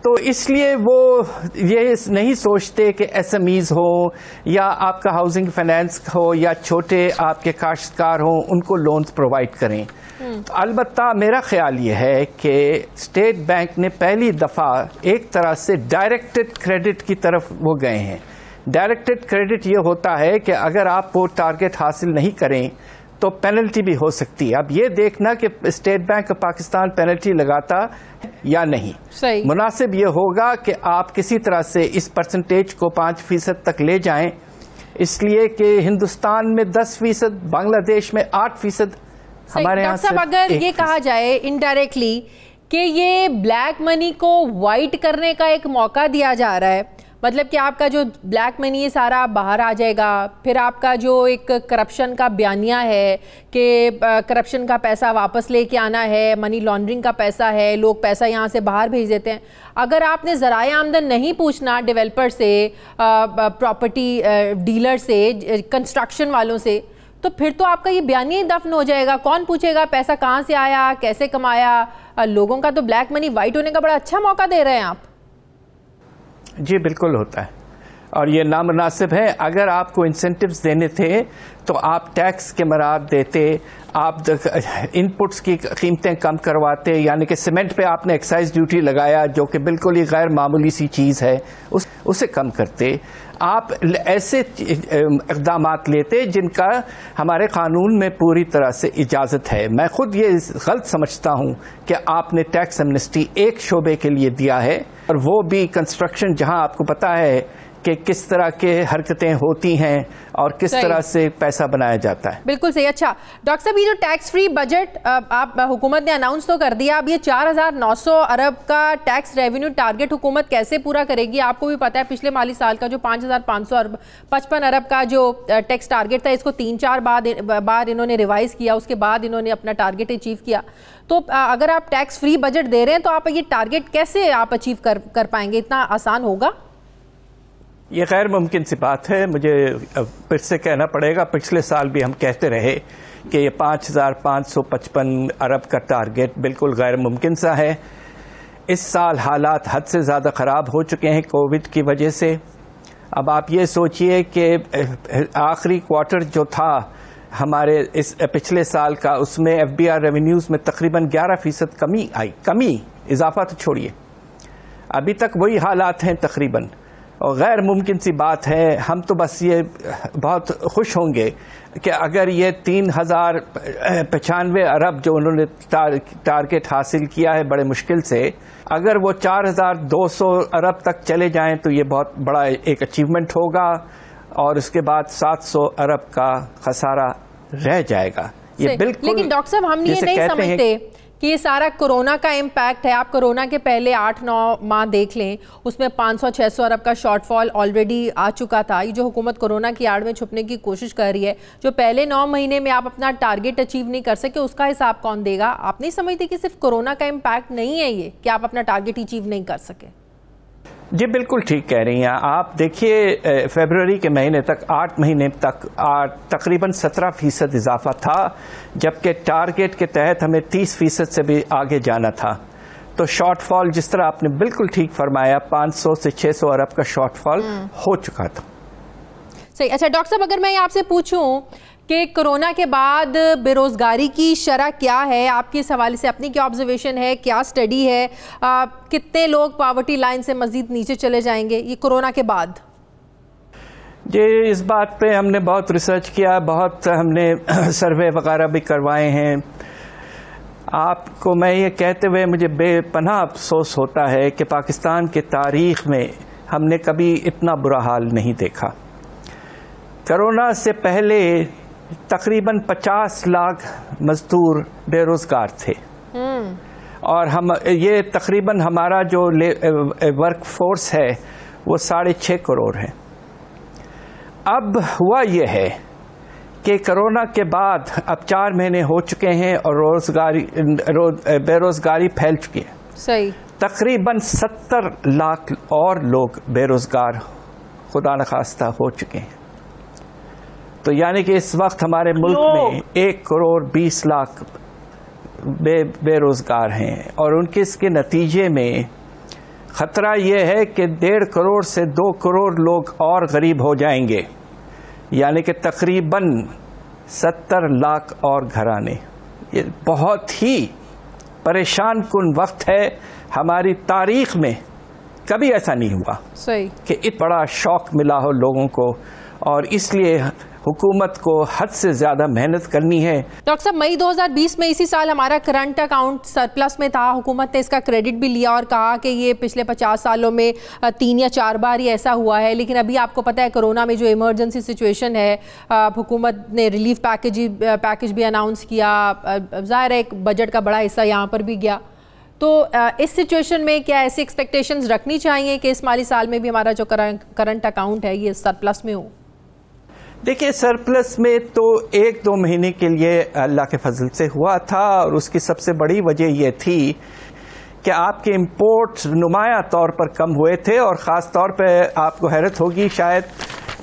तो इसलिए वो ये नहीं सोचते कि SMEs हो या आपका हाउसिंग फाइनेंस हो या छोटे आपके काश्तकार हो, उनको लोन्स प्रोवाइड करें। तो अलबत्ता मेरा ख्याल ये है कि स्टेट बैंक ने पहली दफ़ा एक तरह से डायरेक्टेड क्रेडिट की तरफ वो गए हैं। डायरेक्टेड क्रेडिट ये होता है कि अगर आप वो टारगेट हासिल नहीं करें तो पेनल्टी भी हो सकती है। अब ये देखना कि state bank of Pakistan penalty लगाता या नहीं। सही। मुनासिब ये होगा कि आप किसी तरह से इस परसेंटेज को 5% तक ले जाएं, इसलिए कि हिंदुस्तान में 10%, बांग्लादेश में 8%, हमारे यहाँ साहब अगर ये कहा जाए इनडायरेक्टली कि ये ब्लैक मनी को वाइट करने का एक मौका दिया जा रहा है, मतलब कि आपका जो ब्लैक मनी है सारा बाहर आ जाएगा, फिर आपका जो एक करप्शन का बयानिया है कि करप्शन का पैसा वापस लेके आना है, मनी लॉन्ड्रिंग का पैसा है, लोग पैसा यहाँ से बाहर भेज देते हैं। अगर आपने ज़राए आमदन नहीं पूछना डेवलपर से, प्रॉपर्टी डीलर से, कंस्ट्रक्शन वालों से, तो फिर तो आपका ये बयानिया ही दफन हो जाएगा। कौन पूछेगा पैसा कहाँ से आया, कैसे कमाया? लोगों का तो ब्लैक मनी वाइट होने का बड़ा अच्छा मौका दे रहे हैं आप। जी बिल्कुल होता है, और ये नामुनासिब है। अगर आपको इंसेंटिव्स देने थे तो आप टैक्स के मराद देते, आप इनपुट्स की कीमतें कम करवाते, यानी कि सीमेंट पे आपने एक्साइज ड्यूटी लगाया जो कि बिल्कुल ही गैर मामूली सी चीज़ है, उसे कम करते। आप ऐसे इक़दामात लेते जिनका हमारे कानून में पूरी तरह से इजाज़त है। मैं खुद ये गलत समझता हूँ कि आपने टैक्स एमनेस्टी एक शोबे के लिए दिया है, और वो भी कंस्ट्रक्शन, जहाँ आपको पता है कि किस तरह के हरकतें होती हैं और किस तरह से पैसा बनाया जाता है। बिल्कुल सही। अच्छा डॉक्टर साहब, ये जो टैक्स फ्री बजट आप हुकूमत ने अनाउंस तो कर दिया, अब ये 4,900 अरब का टैक्स रेवेन्यू टारगेट हुकूमत कैसे पूरा करेगी? आपको भी पता है पिछले माली साल का जो 5,555 अरब का जो टैक्स टारगेट था, इसको 3-4 बार इन्होंने रिवाइज किया, उसके बाद इन्होंने अपना टारगेट अचीव किया। तो अगर आप टैक्स फ्री बजट दे रहे हैं तो आप ये टारगेट कैसे आप अचीव कर पाएंगे? इतना आसान होगा? ये गैर मुमकिन सी बात है। मुझे फिर से कहना पड़ेगा, पिछले साल भी हम कहते रहे कि ये 5,555 अरब का टारगेट बिल्कुल गैर मुमकिन सा है। इस साल हालात हद से ज़्यादा ख़राब हो चुके हैं कोविड की वजह से। अब आप ये सोचिए कि आखिरी क्वार्टर जो था हमारे इस पिछले साल का, उसमें FBR रेवेन्यूज़ में तकरीबन 11% कमी आई। कमी, इजाफा तो छोड़िए, अभी तक वही हालात हैं तकरीबन, और गैर मुमकिन सी बात है। हम तो बस ये बहुत खुश होंगे कि अगर ये 3,095 अरब जो उन्होंने टारगेट हासिल किया है बड़े मुश्किल से, अगर वो 4,200 अरब तक चले जाएं तो ये बहुत बड़ा एक अचीवमेंट होगा, और उसके बाद 700 अरब का खसारा रह जाएगा। ये बिल्कुल। लेकिन डॉक्टर साहब, हम ये नहीं समझते कि ये सारा कोरोना का इम्पैक्ट है। आप कोरोना के पहले 8-9 माह देख लें, उसमें 500-600 अरब का शॉर्टफॉल ऑलरेडी आ चुका था। ये जो हुकूमत कोरोना की आड़ में छुपने की कोशिश कर रही है, जो पहले 9 महीने में आप अपना टारगेट अचीव नहीं कर सके, उसका हिसाब कौन देगा? आप नहीं समझते कि सिर्फ कोरोना का इम्पैक्ट नहीं है ये कि आप अपना टारगेट अचीव नहीं कर सके? जी बिल्कुल ठीक कह रही हैं आप। देखिए फरवरी के महीने तक, 8 महीने तक तकरीबन 17% इजाफा था, जबकि टारगेट के तहत हमें 30% से भी आगे जाना था। तो शॉर्टफॉल, जिस तरह आपने बिल्कुल ठीक फरमाया, 500 से 600 अरब का शॉर्टफॉल हो चुका था। सही। अच्छा डॉक्टर साहब, अगर मैं आपसे पूछूं कि कोरोना के बाद बेरोजगारी की शरह क्या है, आपके इस हवाले से अपनी क्या ऑब्जर्वेशन है, क्या स्टडी है, कितने लोग पॉवर्टी लाइन से मजीद नीचे चले जाएंगे ये कोरोना के बाद? जी इस बात पे हमने बहुत रिसर्च किया, बहुत हमने सर्वे वगैरह भी करवाए हैं। आपको मैं ये कहते हुए मुझे बेपनाह अफसोस होता है कि पाकिस्तान के तारीख में हमने कभी इतना बुरा हाल नहीं देखा। कोरोना से पहले तकरीबन 50 लाख मजदूर बेरोजगार थे, और हम ये तकरीबन हमारा जो वर्क फोर्स है वो 6.5 करोड़ है। अब हुआ ये है कि कोरोना के बाद अब 4 महीने हो चुके हैं और बेरोजगारी फैल चुकी है। सही। तकरीबन 70 लाख और लोग बेरोजगार खुदा न खास्ता हो चुके हैं। तो यानी कि इस वक्त हमारे मुल्क में 1 करोड़ 20 लाख बेरोजगार हैं, और उनके इसके नतीजे में खतरा ये है कि 1.5 करोड़ से 2 करोड़ लोग और गरीब हो जाएंगे, यानी कि तकरीबन 70 लाख और घराने। ये बहुत ही परेशान कुन वक्त है, हमारी तारीख में कभी ऐसा नहीं हुआ सही कि इतना बड़ा शॉक मिला हो लोगों को, और इसलिए हुकूमत को हद से ज़्यादा मेहनत करनी है। डॉक्टर साहब, मई 2020 में इसी साल हमारा करंट अकाउंट सरप्लस में था। हुकूमत ने इसका क्रेडिट भी लिया और कहा कि ये पिछले 50 सालों में 3 या 4 बार ही ऐसा हुआ है। लेकिन अभी आपको पता है कोरोना में जो इमरजेंसी सिचुएशन है, हुकूमत ने रिलीफ पैकेज भी अनाउंस किया। ज़ाहिर है एक बजट का बड़ा हिस्सा यहाँ पर भी गया। तो इस सिचुएशन में क्या ऐसी एक्सपेक्टेशंस रखनी चाहिए कि इस माली साल में भी हमारा जो करंट अकाउंट है ये सरप्लस में हो? देखिए, सरप्लस में तो 1-2 महीने के लिए अल्लाह के फजल से हुआ था, और उसकी सबसे बड़ी वजह यह थी कि आपके इंपोर्ट नुमाया तौर पर कम हुए थे। और ख़ास तौर पर आपको हैरत होगी शायद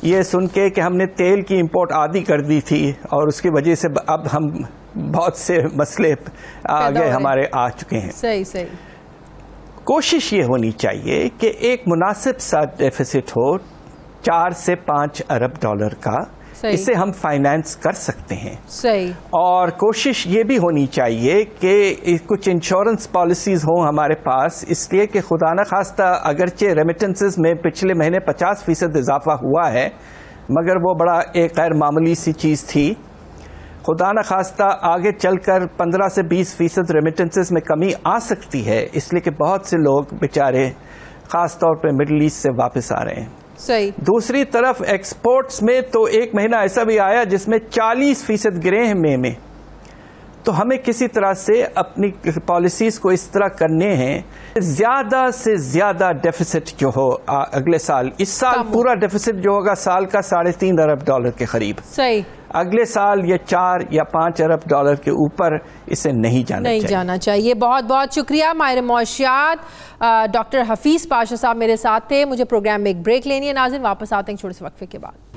ये सुन के कि हमने तेल की इंपोर्ट आधी कर दी थी, और उसकी वजह से अब हम बहुत से मसले आगे हमारे आ चुके हैं। सही कोशिश ये होनी चाहिए कि एक मुनासिब सा डेफिसिट हो 4 से 5 अरब डॉलर का, इसे हम फाइनेंस कर सकते हैं। सही। और कोशिश ये भी होनी चाहिए कि कुछ इंश्योरेंस पॉलिसीज हों हमारे पास, इसलिए कि खुदा न खास्ता अगरचे रेमिटेंसेस में पिछले महीने 50% इजाफा हुआ है, मगर वो बड़ा एक गैर मामूली सी चीज़ थी। खुदा न खास्ता आगे चलकर 15 से 20% रेमिटेंसेस में कमी आ सकती है, इसलिए कि बहुत से लोग बेचारे ख़ास तौर पर मिडल ईस्ट से वापस आ रहे हैं। सही। दूसरी तरफ एक्सपोर्ट्स में तो एक महीना ऐसा भी आया जिसमें 40% गिरे हैं मई में। तो हमें किसी तरह से अपनी पॉलिसीज को इस तरह करने हैं, ज्यादा से ज्यादा डेफिसिट जो हो अगले साल, इस साल पूरा डेफिसिट जो होगा साल का 3.5 अरब डॉलर के करीब। सही। अगले साल ये 4 या 5 अरब डॉलर के ऊपर इसे नहीं जाना चाहिए। बहुत बहुत शुक्रिया। माहिर मौशियात डॉक्टर हफीज पाशा साहब मेरे साथ थे। मुझे प्रोग्राम में एक ब्रेक लेनी है नाज़रीन, वापस आते हैं छोटे से वक्फे के बाद।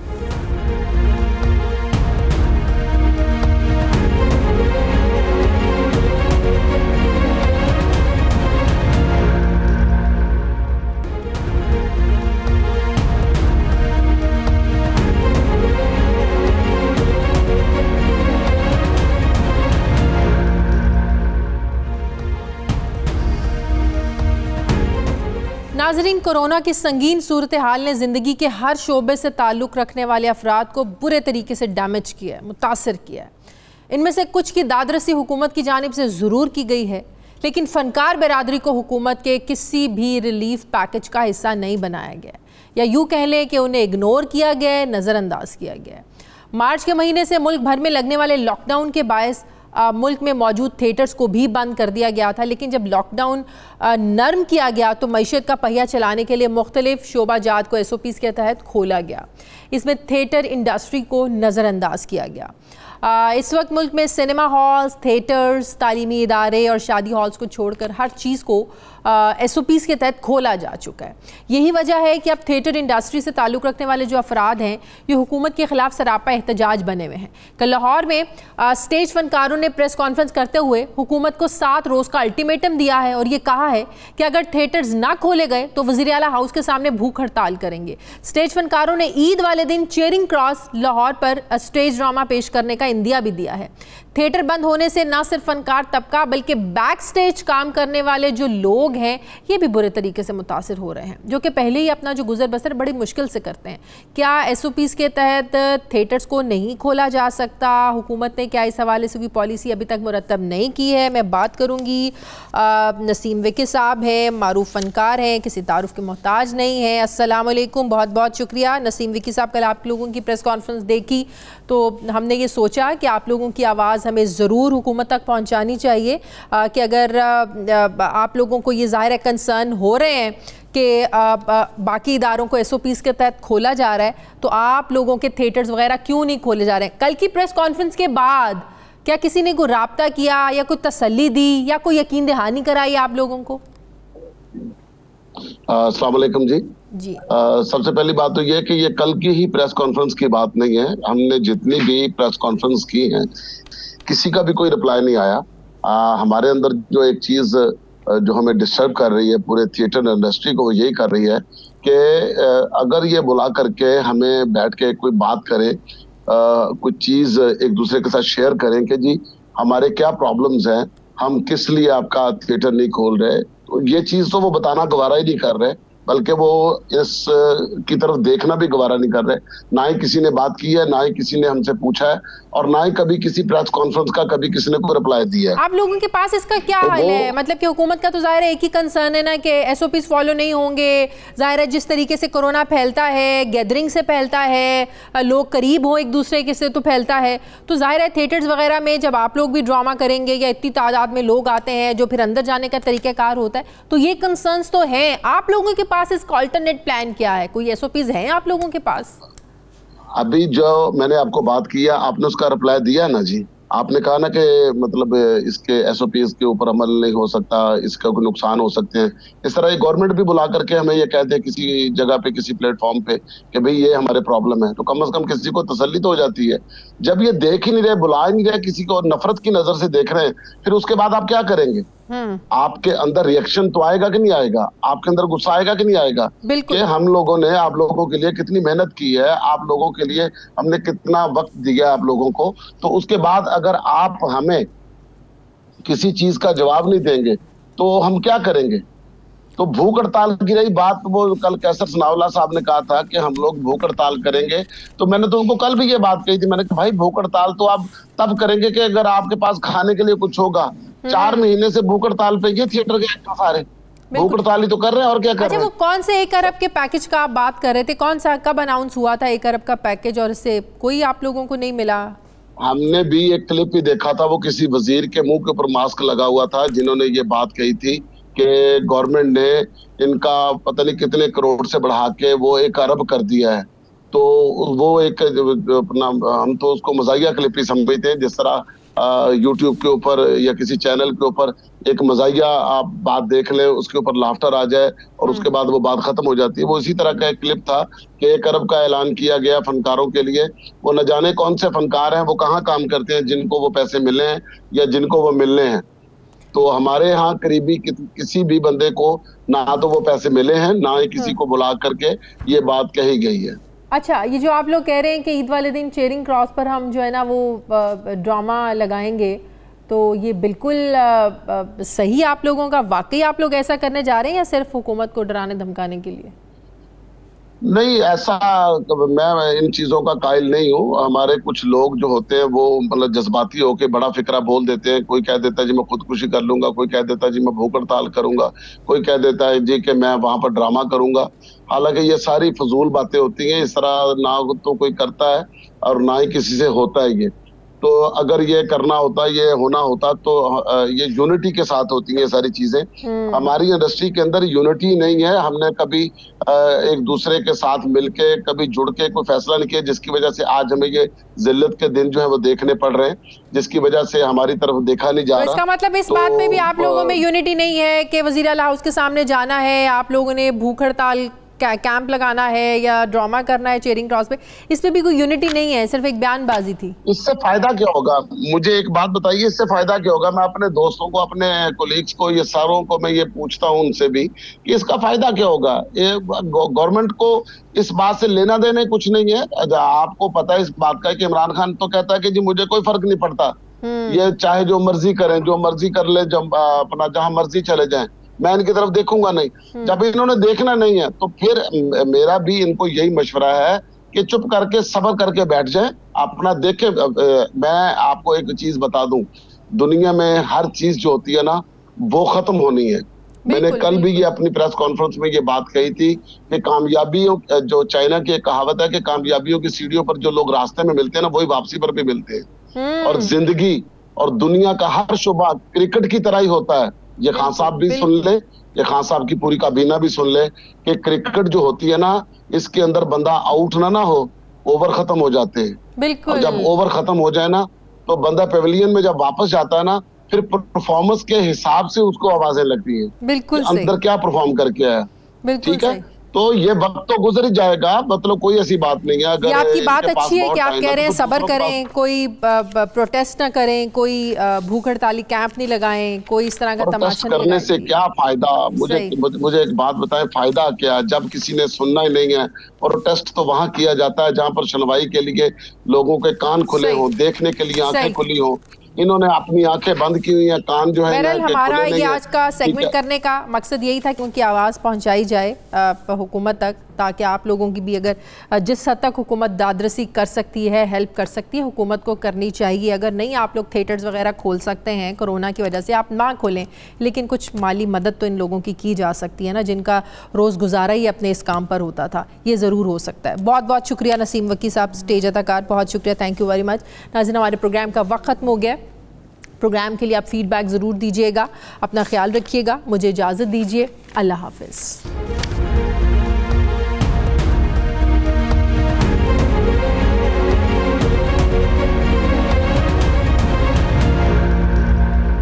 नाज़रीन, कोरोना की संगीन सूरत हाल ने ज़िंदगी के हर शोबे से ताल्लुक़ रखने वाले अफराद को बुरे तरीके से डैमेज किया है, मुतासर किया है। इनमें से कुछ की दादरसी हुकूमत की जानिब से ज़रूर की गई है, लेकिन फ़नकार बिरादरी को हुकूमत के किसी भी रिलीफ पैकेज का हिस्सा नहीं बनाया गया, या यूँ कह लें कि उन्हें इग्नोर किया गया है, नज़रअंदाज किया गया है। मार्च के महीने से मुल्क भर में लगने वाले लॉकडाउन के बायस मुल्क में मौजूद थिएटर्स को भी बंद कर दिया गया था, लेकिन जब लॉकडाउन नरम किया गया तो मईशत का पहिया चलाने के लिए मुख्तलिफ शोबाजात को SOPs के तहत खोला गया। इसमें थिएटर इंडस्ट्री को नज़रअंदाज किया गया। इस वक्त मुल्क में सिनेमा हॉल्स, थिएटर्स, तालीमी इदारे और शादी हॉल्स को छोड़कर हर चीज़ को SOPs के तहत खोला जा चुका है। यही वजह है कि अब थिएटर इंडस्ट्री से ताल्लुक़ रखने वाले जो अफराद हैं ये हुकूमत के ख़िलाफ़ सरापा एहतजाज बने हुए हैं। कल लाहौर में स्टेज फनकारों ने प्रेस कॉन्फ्रेंस करते हुए हुकूमत को 7 रोज़ का अल्टीमेटम दिया है और ये कहा है कि अगर थिएटर्स ना खोले गए तो वज़ीर आला हाउस के सामने भूख हड़ताल करेंगे। स्टेज फनकारों ने ईद वाले दिन चेयरिंग क्रॉस लाहौर पर स्टेज ड्रामा पेश करने का इंदिया भी दिया है। थिएटर बंद होने से न सिर्फ फनकार तबका बल्कि बैक स्टेज काम करने वाले जो लोग हैं ये भी बुरे तरीके से मुतासिर हो रहे हैं, जो कि पहले ही अपना जो गुजर बसर बड़ी मुश्किल से करते हैं। क्या SOPs के तहत थिएटर्स को नहीं खोला जा सकता? हुकूमत ने क्या इस हवाले से कोई पॉलिसी अभी तक मुरतब नहीं की है? मैं बात करूँगी नसीम विकी साहब हैं, मारूफ फनकार हैं, किसी तारुफ के मोहताज नहीं है। अस्सलाम वालेकुम, बहुत बहुत शुक्रिया। नसीम विकी साहब, कल आप लोगों की प्रेस कॉन्फ्रेंस देखी तो हमने ये सोचा कि आप लोगों की आवाज़ हमें ज़रूर हुकूमत तक पहुंचानी चाहिए कि अगर आप लोगों को ये ज़ाहिर कंसर्न हो रहे हैं कि बाकी इदारों को SOPs के तहत खोला जा रहा है तो आप लोगों के थिएटर्स वगैरह क्यों नहीं खोले जा रहे हैं? कल की प्रेस कॉन्फ्रेंस के बाद क्या किसी ने कोई राब्ता किया या कोई तसल्ली दी या कोई यकीन दहानी कराई आप लोगों को? अस्सलाम वालेकुम जी। सबसे पहली बात तो ये कि ये कल की ही प्रेस कॉन्फ्रेंस की बात नहीं है। हमने जितनी भी प्रेस कॉन्फ्रेंस की हैं किसी का भी कोई रिप्लाई नहीं आया। हमारे अंदर जो एक चीज जो हमें डिस्टर्ब कर रही है, पूरे थिएटर इंडस्ट्री को यही कर रही है कि अगर ये बुला करके हमें बैठ के कोई बात करें, कुछ चीज एक दूसरे के साथ शेयर करें कि जी हमारे क्या प्रॉब्लम्स हैं, हम किस लिए आपका थिएटर नहीं खोल रहे, तो ये चीज तो वो बताना गवारा ही नहीं कर रहे, बल्कि वो इस की तरफ देखना भी गवारा नहीं कर रहे। ना ही किसी ने बात की है, ना ही किसी ने हमसे पूछा है, और ना ही कभी किसी प्रेस कॉन्फ्रेंस का कभी किसी ने कोई रिप्लाई दिया है। आप लोगों के पास इसका क्या हल है? मतलब कि हुकूमत का तो जाहिर है एक ही कंसर्न है ना कि एसओपीज फॉलो नहीं होंगे। जाहिर है जिस तरीके से कोरोना फैलता है, गैदरिंग से फैलता है, लोग करीब हो एक दूसरे के से तो फैलता है, तो जाहिर है थिएटर्स वगैरह में जब आप लोग भी ड्रामा करेंगे या इतनी तादाद में लोग आते हैं जो फिर अंदर जाने का तरीकाकार होता है, तो ये कंसर्न्स तो हैं। आप लोगों के पास इसका अल्टरनेट प्लान क्या है? कोई एसओपीज हैं आप लोगों के पास? अभी जो मैंने आपको बात किया, आपने उसका रिप्लाई दिया ना जी। आपने कहा ना कि मतलब इसके एसओपीज के ऊपर अमल नहीं हो सकता, इसका कोई नुकसान हो सकते हैं। इस तरह गवर्नमेंट भी बुला करके हमें ये कहते हैं किसी जगह पे, किसी प्लेटफॉर्म पे कि भाई ये हमारे प्रॉब्लम है, तो कम से कम किसी को तसल्ली तो हो जाती है। जब ये देख ही नहीं रहे, बुला ही नहीं रहे, किसी को नफरत की नजर से देख रहे हैं, फिर उसके बाद आप क्या करेंगे? आपके अंदर रिएक्शन तो आएगा कि नहीं आएगा? आपके अंदर गुस्सा आएगा कि नहीं आएगा? कि हम लोगों ने आप लोगों के लिए कितनी मेहनत की है, आप लोगों के लिए हमने कितना वक्त दिया आप लोगों को, तो उसके बाद अगर आप हमें किसी चीज का जवाब नहीं देंगे तो हम क्या करेंगे? तो भूख हड़ताल की रही बात, वो कल कैसर सनावला साहब ने कहा था कि हम लोग भूख हड़ताल करेंगे, तो मैंने तो उनको कल भी ये बात कही थी। मैंने कहा भाई भूख हड़ताल तो आप तब करेंगे कि अगर आपके पास खाने के लिए कुछ होगा। 4 महीने से भूख हड़ताल पे ये थिएटर के एक्टर सारे भूख हड़ताल ही तो कर रहे हैं, और क्या कर रहे हैं? वो कौन से 1 अरब के पैकेज का आप बात कर रहे थे? कौन सा, कब अनाउंस हुआ था 1 अरब का पैकेज, और इससे कोई आप लोगों को नहीं मिला? हमने भी एक क्लिप भी देखा था, वो किसी वजीर के मुंह के ऊपर मास्क लगा हुआ था, जिन्होंने ये बात कही थी कि गवर्नमेंट ने इनका पता नहीं कितने करोड़ से बढ़ा के वो 1 अरब कर दिया है। तो वो एक अपना, हम तो उसको मजाहिया क्लिप ही समझते हैं, जिस तरह यूट्यूब के ऊपर या किसी चैनल के ऊपर एक मजाहिया आप बात देख ले, उसके ऊपर लाफ्टर आ जाए और उसके बाद वो बात खत्म हो जाती है। वो इसी तरह का एक क्लिप था कि 1 अरब का ऐलान किया गया फनकारों के लिए। वो न जाने कौन से फनकार हैं, वो कहाँ काम करते हैं, जिनको वो पैसे मिले हैं या जिनको वो मिलने हैं। तो हमारे यहाँ करीबी किसी भी बंदे को ना तो वो पैसे मिले हैं, ना ही किसी को बुला करके ये बात कही गई है। अच्छा, ये जो आप लोग कह रहे हैं कि ईद वाले दिन चेरिंग क्रॉस पर हम जो है ना वो ड्रामा लगाएंगे, तो ये बिल्कुल सही आप लोगों का? वाकई आप लोग ऐसा करने जा रहे हैं या सिर्फ हुकूमत को डराने धमकाने के लिए? नहीं, ऐसा मैं इन चीजों का कायल नहीं हूँ। हमारे कुछ लोग जो होते हैं वो मतलब जज्बाती होके बड़ा फिक्रा बोल देते हैं। कोई कह देता है जी मैं खुदकुशी कर लूंगा, कोई कह देता है जी मैं भूख हड़ताल करूंगा, कोई कह देता है जी कि मैं वहां पर ड्रामा करूंगा। हालांकि ये सारी फजूल बातें होती हैं, इस तरह ना तो कोई करता है और ना ही किसी से होता है ये। तो अगर ये करना होता, ये होना होता, तो ये यूनिटी के साथ होती है सारी चीजें। हमारी इंडस्ट्री के अंदर यूनिटी नहीं है। हमने कभी एक दूसरे के साथ मिलके कभी जुड़ के कोई फैसला नहीं किया, जिसकी वजह से आज हमें ये जिल्लत के दिन जो है वो देखने पड़ रहे हैं, जिसकी वजह से हमारी तरफ देखा नहीं जा रहा। इसका मतलब इस बात में भी आप लोगों में यूनिटी नहीं है कि वजीर आला हाउस के सामने जाना है, आप लोगों ने भूख हड़ताल कैंप लगाना है या ड्रामा करना है चेरिंग क्रॉस पे, इस पे भी कोई यूनिटी नहीं है, सिर्फ एक बयानबाजी थी। इससे फायदा क्या होगा? मुझे एक बात बताइए, इससे फायदा क्या होगा? मैं अपने दोस्तों को, अपने कोलीग्स को, ये सारों को मैं ये पूछता हूँ उनसे भी कि इसका फायदा क्या होगा? ये गवर्नमेंट को इस बात से लेना देने कुछ नहीं है। आपको पता है इस बात का कि इमरान खान तो कहता है कि जी मुझे कोई फर्क नहीं पड़ता, ये चाहे जो मर्जी करें, जो मर्जी कर ले, जब अपना जहां मर्जी चले जाएं, मैं इनकी तरफ देखूंगा नहीं। जब इन्होंने देखना नहीं है तो फिर मेरा भी इनको यही मशवरा है कि चुप करके सब्र करके बैठ जाए, अपना देखे। मैं आपको एक चीज बता दूं, दुनिया में हर चीज जो होती है ना वो खत्म होनी है। मैंने कल भी ये अपनी प्रेस कॉन्फ्रेंस में ये बात कही थी कि कामयाबियों, जो चाइना की एक कहावत है कि कामयाबियों की सीढ़ियों पर जो लोग रास्ते में मिलते हैं ना वही वापसी पर भी मिलते हैं। और जिंदगी और दुनिया का हर शुबा क्रिकेट की तरह ही होता है। ये खान साहब भी सुन ले, ये खान साहब की पूरी काबीना भी सुन ले कि क्रिकेट जो होती है ना, इसके अंदर बंदा आउट ना हो, ओवर खत्म हो जाते हैं। बिल्कुल। और जब ओवर खत्म हो जाए ना तो बंदा पेविलियन में जब वापस जाता है ना, फिर परफॉर्मेंस के हिसाब से उसको आवाजें लगती है। बिल्कुल अंदर क्या परफॉर्म करके आया। ठीक है, तो ये वक्त तो गुजर ही जाएगा, मतलब कोई ऐसी बात नहीं है। अगर ये आपकी बात अच्छी है कि आप कह रहे हैं सब्र करें, कोई प्रोटेस्ट ना करें, कोई भूख हड़ताली कैंप नहीं लगाएं, कोई इस तरह का तमाशा नहीं करने से क्या फायदा। मुझे एक बात बताएं, फायदा क्या जब किसी ने सुनना ही नहीं है। प्रोटेस्ट तो वहां किया जाता है जहां पर सुनवाई के लिए लोगों के कान खुले हों, देखने के लिए आंखें खुली हों। इन्होंने अपनी आंखें बंद की हुई हैं, कान जो है हमारा ये आज का सेगमेंट करने का मकसद यही था कि उनकी आवाज़ पहुंचाई जाए हुकूमत तक, ताकि आप लोगों की भी अगर जिस हद तक हुकूमत दादरसी कर सकती है, हेल्प कर सकती है, हुकूमत को करनी चाहिए। अगर नहीं आप लोग थिएटर्स वगैरह खोल सकते हैं कोरोना की वजह से, आप ना खोलें, लेकिन कुछ माली मदद तो इन लोगों की जा सकती है ना, जिनका रोज़ गुजारा ही अपने इस काम पर होता था। ये ज़रूर हो सकता है। बहुत बहुत शुक्रिया नसीम वकी साहब, स्टेज अदाकार, बहुत शुक्रिया, थैंक यू वेरी मच। नाज़रीन, हमारे प्रोग्राम का वक्त खत्म हो गया। प्रोग्राम के लिए आप फीडबैक ज़रूर दीजिएगा। अपना ख्याल रखिएगा। मुझे इजाज़त दीजिए। अल्लाह हाफ़िज़।